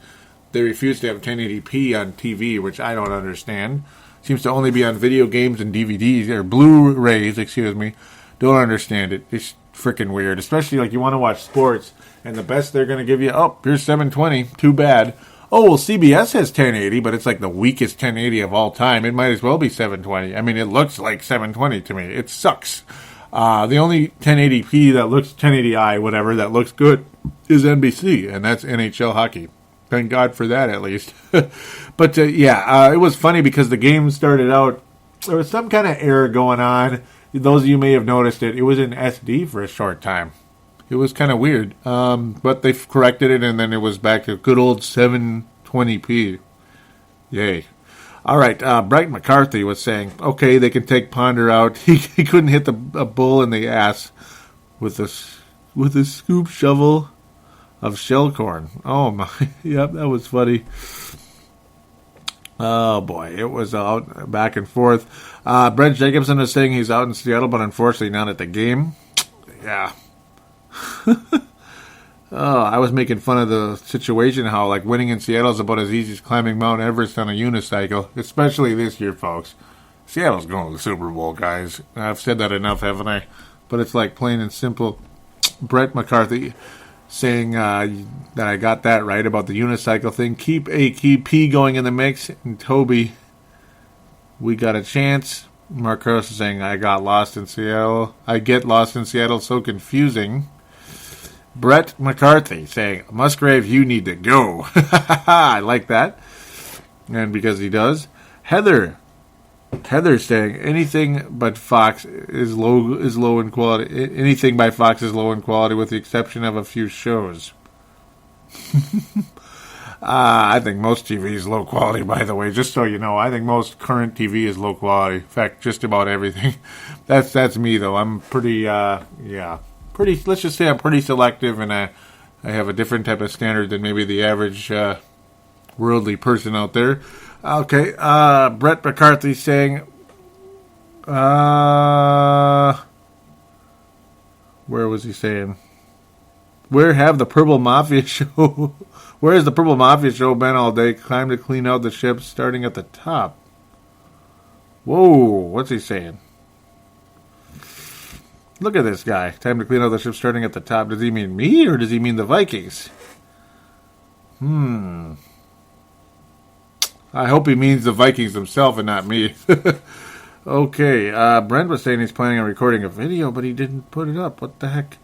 they refuse to have 1080p on TV, which I don't understand. Seems to only be on video games and DVDs, or Blu-rays, excuse me. Don't understand it. It's freaking weird, especially like you want to watch sports, and the best they're going to give you, here's 720, too bad. Oh, well, CBS has 1080, but it's like the weakest 1080 of all time. It might as well be 720. I mean, it looks like 720 to me. It sucks. The only 1080p that looks 1080i, whatever, that looks good is NBC, and that's NHL hockey. Thank God for that, at least. But it was funny because the game started out, there was some kind of error going on. Those of you may have noticed it. It was in SD for a short time. It was kind of weird. But they've corrected it, and then it was back to good old 720p. Yay. All right, Bright McCarthy was saying, okay, they can take Ponder out. He couldn't hit a bull in the ass with a scoop shovel of shell corn. Oh, my. Yep, that was funny. Oh, boy. It was out back and forth. Brent Jacobson is saying he's out in Seattle, but unfortunately not at the game. Yeah. I was making fun of the situation, how like winning in Seattle is about as easy as climbing Mount Everest on a unicycle, especially this year, folks. Seattle's going to the Super Bowl, guys. I've said that enough, haven't I? But it's like plain and simple. Brett McCarthy saying that I got that right about the unicycle thing. Keep AKP going in the mix. And Toby, we got a chance. Mark Carlson saying I got lost in Seattle. I get lost in Seattle, so confusing. Brett McCarthy saying, Musgrave, you need to go. I like that. And because he does. Heather saying, anything but Fox is low in quality. Anything by Fox is low in quality with the exception of a few shows. I think most TV is low quality, by the way, just so you know. I think most current TV is low quality. In fact, just about everything. That's me, though. I'm pretty, let's just say I'm pretty selective, and I have a different type of standard than maybe the average worldly person out there. Okay, Brett McCarthy saying, where was he saying? Where have the Purple Mafia show? Where has the Purple Mafia show been all day? Time to clean out the ship, starting at the top. Whoa, what's he saying? Look at this guy. Time to clean out the ship, starting at the top. Does he mean me, or does he mean the Vikings? I hope he means the Vikings themselves and not me. Okay, Brent was saying he's planning on recording a video, but he didn't put it up. What the heck?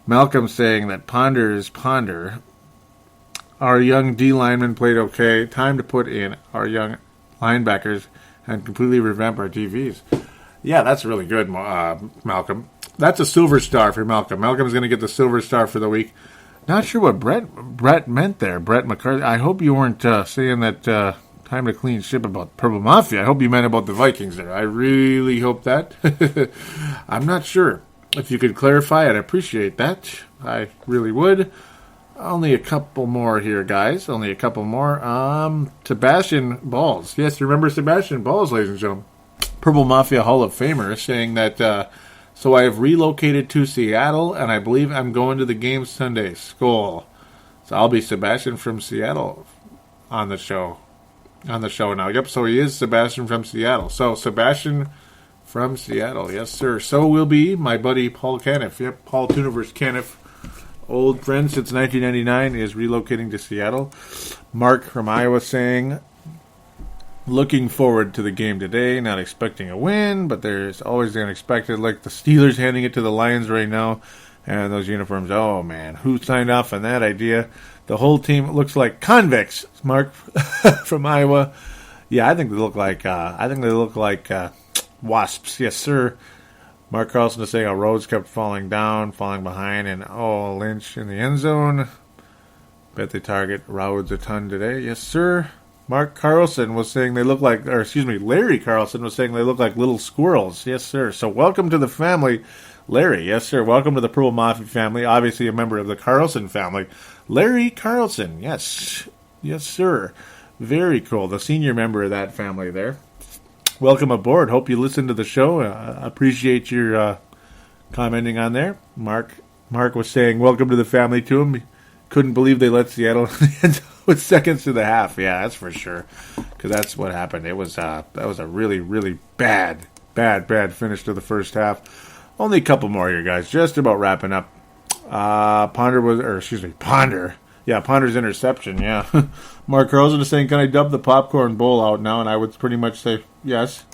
Malcolm saying that ponder is ponder. Our young D lineman played okay. Time to put in our young linebackers and completely revamp our TVs. Yeah, that's really good, Malcolm. That's a silver star for Malcolm. Malcolm's going to get the silver star for the week. Not sure what Brett meant there, Brett McCarthy. I hope you weren't saying that time to clean ship about Purple Mafia. I hope you meant about the Vikings there. I really hope that. I'm not sure. If you could clarify, I'd appreciate that. I really would. Only a couple more here, guys. Only a couple more. Sebastian Balls. Yes, remember Sebastian Balls, ladies and gentlemen. Purple Mafia Hall of Famer, saying that, so I have relocated to Seattle, and I believe I'm going to the game Sunday. Skull. So I'll be Sebastian from Seattle on the show. Now. Yep, so he is Sebastian from Seattle. So Sebastian from Seattle. Yes, sir. So will be my buddy Paul Caniff. Yep, Paul Tuniverse Caniff. Old friend since 1999 is relocating to Seattle. Mark from Iowa saying, looking forward to the game today. Not expecting a win, but there's always the unexpected, like the Steelers handing it to the Lions right now. And those uniforms, oh man, who signed off on that idea? The whole team looks like convicts. Mark from Iowa. Yeah, I think they look like wasps. Yes, sir. Mark Carlson is saying our roads kept falling behind, and Lynch in the end zone. Bet they target roads a ton today. Yes, sir. Larry Carlson was saying they look like little squirrels. Yes, sir. So welcome to the family, Larry. Yes, sir. Welcome to the Purple Mafia family. Obviously a member of the Carlson family. Larry Carlson. Yes. Yes, sir. Very cool. The senior member of that family there. Welcome aboard. Hope you listen to the show. Appreciate your commenting on there. Mark was saying welcome to the family to him. Couldn't believe they let Seattle with seconds to the half. Yeah, that's for sure. Because that's what happened. It was that was a really, really bad finish to the first half. Only a couple more here, guys. Just about wrapping up. Ponder. Yeah, Ponder's interception, yeah. Mark Carlson is saying, can I dub the popcorn bowl out now? And I would pretty much say yes.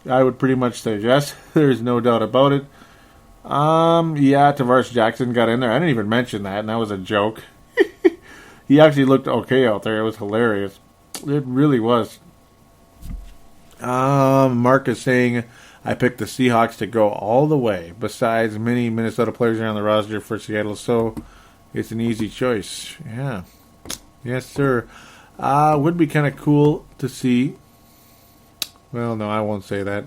There's no doubt about it. Tavares Jackson got in there. I didn't even mention that, and that was a joke. He actually looked okay out there. It was hilarious. It really was. Mark is saying, I picked the Seahawks to go all the way. Besides, many Minnesota players are on the roster for Seattle, so it's an easy choice. Yeah. Yes, sir. Would be kind of cool to see. Well, no, I won't say that.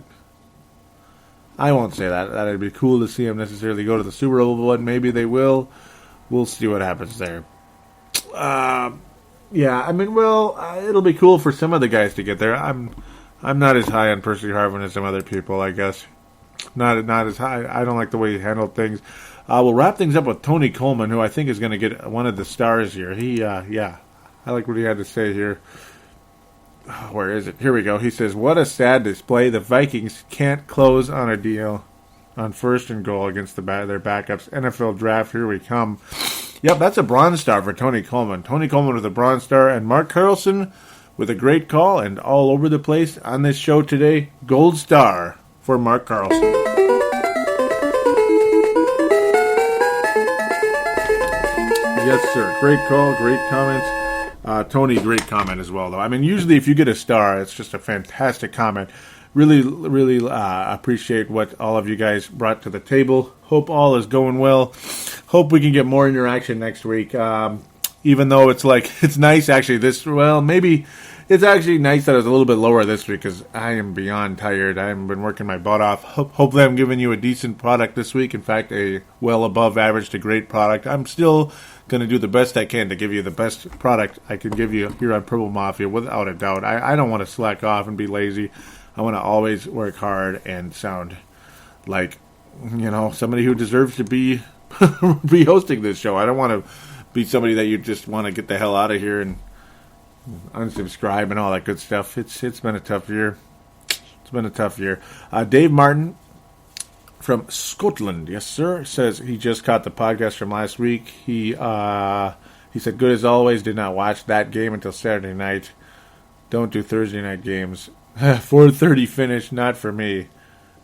That'd be cool to see them necessarily go to the Super Bowl, but maybe they will. We'll see what happens there. It'll be cool for some of the guys to get there. I'm not as high on Percy Harvin as some other people, I guess. Not as high. I don't like the way he handled things. We'll wrap things up with Tony Coleman, who I think is going to get one of the stars here. I like what he had to say here. Where is it? Here we go. He says, what a sad display. The Vikings can't close on a deal on 1st and goal against their backups. NFL draft, here we come. Yep, that's a bronze star for Tony Coleman. Tony Coleman with a bronze star, and Mark Carlson with a great call and all over the place on this show today. Gold star for Mark Carlson. Yes, sir. Great call, great comments. Tony, great comment as well, though. I mean, usually if you get a star, it's just a fantastic comment. Really, really appreciate what all of you guys brought to the table. Hope all is going well. Hope we can get more interaction next week. Even though it's nice, actually, maybe It's actually nice that it was a little bit lower this week because I am beyond tired. I haven't been working my butt off. Hopefully I'm giving you a decent product this week. In fact, a well above average to great product. I'm still going to do the best I can to give you the best product I can give you here on Purple Mafia, without a doubt. I don't want to slack off and be lazy. I want to always work hard and sound like, somebody who deserves to be be hosting this show. I don't want to be somebody that you just want to get the hell out of here and unsubscribe and all that good stuff. It's been a tough year. It's been a tough year. Dave Martin from Scotland, yes sir, says he just caught the podcast from last week. He said, good as always, did not watch that game until Saturday night. Don't do Thursday night games. 4:30 finish, not for me.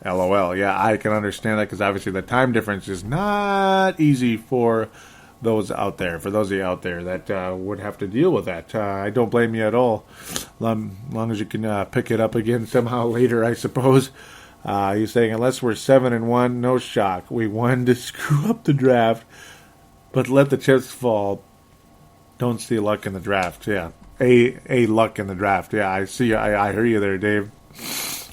LOL. Yeah, I can understand that because obviously the time difference is not easy for those out there. For those of you out there that would have to deal with that, I don't blame you at all. Long as you can pick it up again somehow later, I suppose. He's saying, unless we're 7-1, no shock. We won to screw up the draft, but let the chips fall. Don't see luck in the draft. Yeah, a luck in the draft. Yeah, I see. I hear you there, Dave.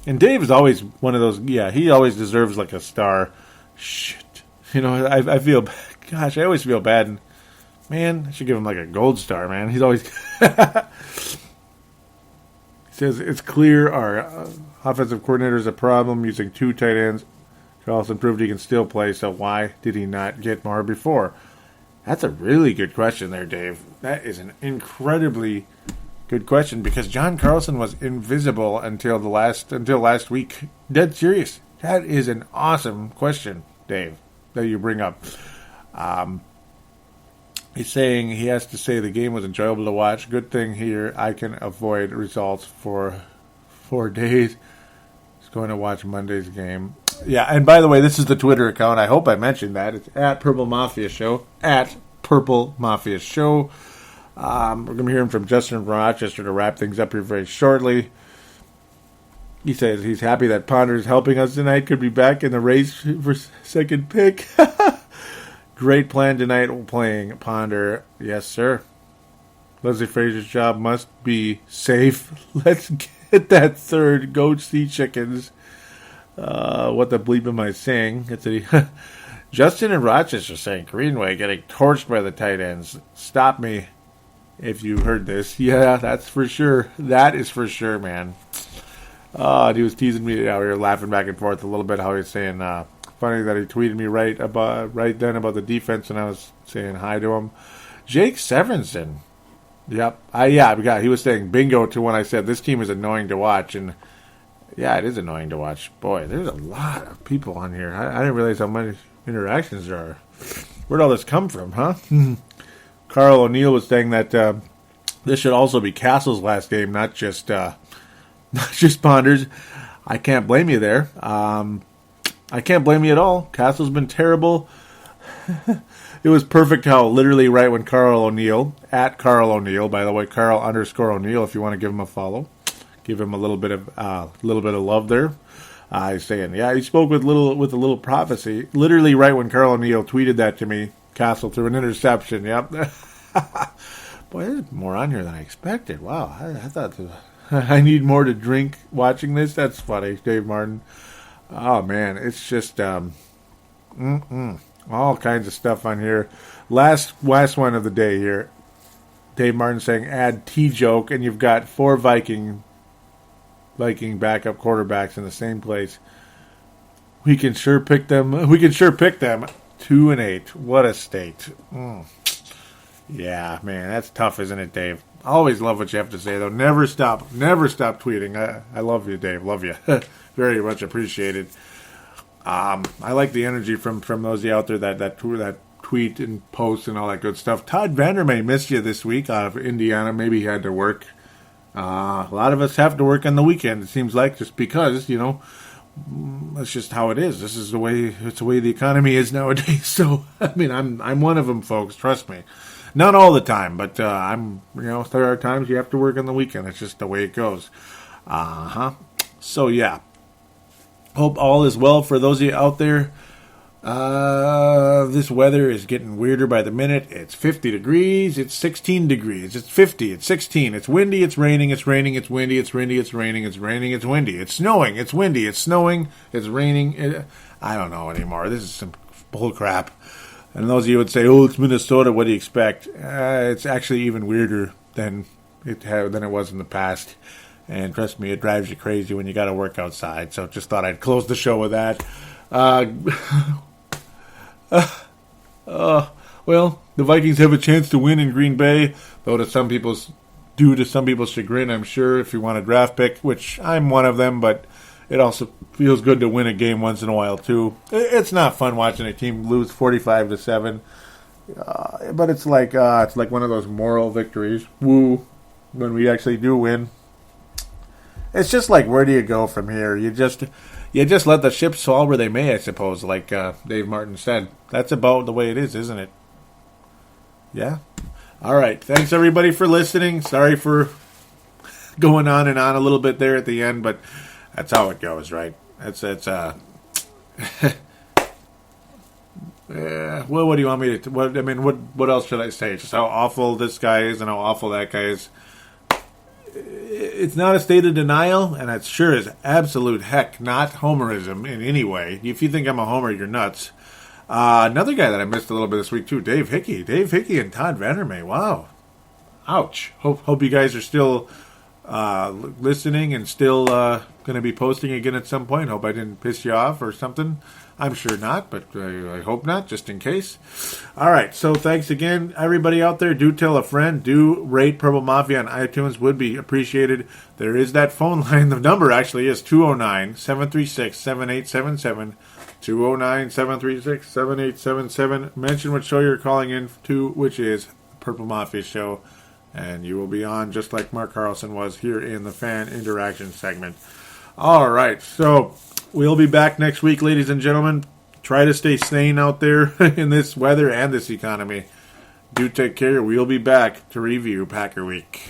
And Dave is always one of those. Yeah, he always deserves like a star. Shit, I feel. Gosh, I always feel bad. And, man, I should give him like a gold star, man. He's always. He says it's clear our offensive coordinator is a problem using 2 tight ends. Carlson proved he can still play, so why did he not get more before? That's a really good question there, Dave. That is an incredibly good question because John Carlson was invisible until last week. Dead serious. That is an awesome question, Dave, that you bring up. He's saying he has to say the game was enjoyable to watch. Good thing here I can avoid results for 4 days. He's going to watch Monday's game. Yeah, and by the way, this is the Twitter account. I hope I mentioned that. It's at Purple Mafia Show. At Purple Mafia Show. We're going to be hearing from Justin from Rochester to wrap things up here very shortly. He says he's happy that Ponder is helping us tonight. Could be back in the race for second pick. Great plan tonight playing Ponder. Yes, sir. Leslie Frazier's job must be safe. Let's get that third. Go see chickens. What the bleep am I saying? Justin in Rochester saying Greenway getting torched by the tight ends. Stop me if you heard this. Yeah, that's for sure. That is for sure, man. He was teasing me out here, laughing back and forth a little bit. How he was saying, funny that he tweeted me right then about the defense, and I was saying hi to him. Jake Severinson. Yep. He was saying bingo to when I said this team is annoying to watch, and yeah, it is annoying to watch. Boy, there's a lot of people on here. I didn't realize how many interactions there are. Where'd all this come from, huh? Carl O'Neill was saying that this should also be Castle's last game, not just Ponders. I can't blame you there. I can't blame you at all. Castle's been terrible. It was perfect how literally right when Carl O'Neill, at Carl O'Neill, by the way, Carl_O'Neill, if you want to give him a follow. Give him a little bit of love there. He's saying, yeah, he spoke with a little prophecy. Literally right when Carl O'Neill tweeted that to me, Castle threw an interception. Yep. Boy, there's more on here than I expected. Wow, I thought I need more to drink watching this. That's funny, Dave Martin. Oh man, it's just all kinds of stuff on here. Last one of the day here. Dave Martin saying add T-joke, and you've got 4 Viking backup quarterbacks in the same place. We can sure pick them. 2-8. What a state. Yeah, man, that's tough, isn't it, Dave? I always love what you have to say, though. Never stop tweeting. I love you, Dave. Love you. Very much appreciated. I like the energy from those of you out there that tweet and post and all that good stuff. Todd Vandermeer missed you this week out of Indiana. Maybe he had to work. A lot of us have to work on the weekend, it seems like, just because, that's just how it is. This is the way the economy is nowadays. So, I mean, I'm one of them, folks. Trust me. Not all the time, but there are times you have to work on the weekend. It's just the way it goes. So, hope all is well for those of you out there. this weather is getting weirder by the minute. It's 50 degrees. It's 16 degrees. It's 50. It's 16. It's windy. It's raining. It's raining. It's windy. It's windy. It's raining. It's raining. It's windy. It's snowing. It's windy. It's snowing. It's raining. I don't know anymore. This is some bull crap. And those of you would say, "Oh, it's Minnesota. What do you expect?" It's actually even weirder than it was in the past. And trust me, it drives you crazy when you got to work outside. So just thought I'd close the show with that. Well, the Vikings have a chance to win in Green Bay, though to some people's chagrin, I'm sure, if you want a draft pick, which I'm one of them, but it also feels good to win a game once in a while, too. It's not fun watching a team lose 45-7, but it's like one of those moral victories. Woo, when we actually do win. It's just like, where do you go from here? You just let the ships fall where they may, I suppose, like Dave Martin said. That's about the way it is, isn't it? Yeah? All right. Thanks, everybody, for listening. Sorry for going on and on a little bit there at the end, but that's how it goes, right? Well, what do you want me to... What else should I say? Just how awful this guy is and how awful that guy is. It's not a state of denial, and it sure is absolute heck not homerism in any way. If you think I'm a homer, you're nuts. Another guy that I missed a little bit this week, too, Dave Hickey. Dave Hickey and Todd Vandermeer. Wow. Ouch. Hope you guys are still listening and still going to be posting again at some point. Hope I didn't piss you off or something. I'm sure not, but I hope not, just in case. All right, so thanks again, everybody out there. Do tell a friend. Do rate Purple Mafia on iTunes. Would be appreciated. There is that phone line. The number actually is 209-736-7877. 209-736-7877. Mention what show you're calling in to, which is Purple Mafia Show, and you will be on just like Mark Carlson was here in the fan interaction segment. All right, so we'll be back next week, ladies and gentlemen. Try to stay sane out there in this weather and this economy. Do take care. We'll be back to review Packer Week.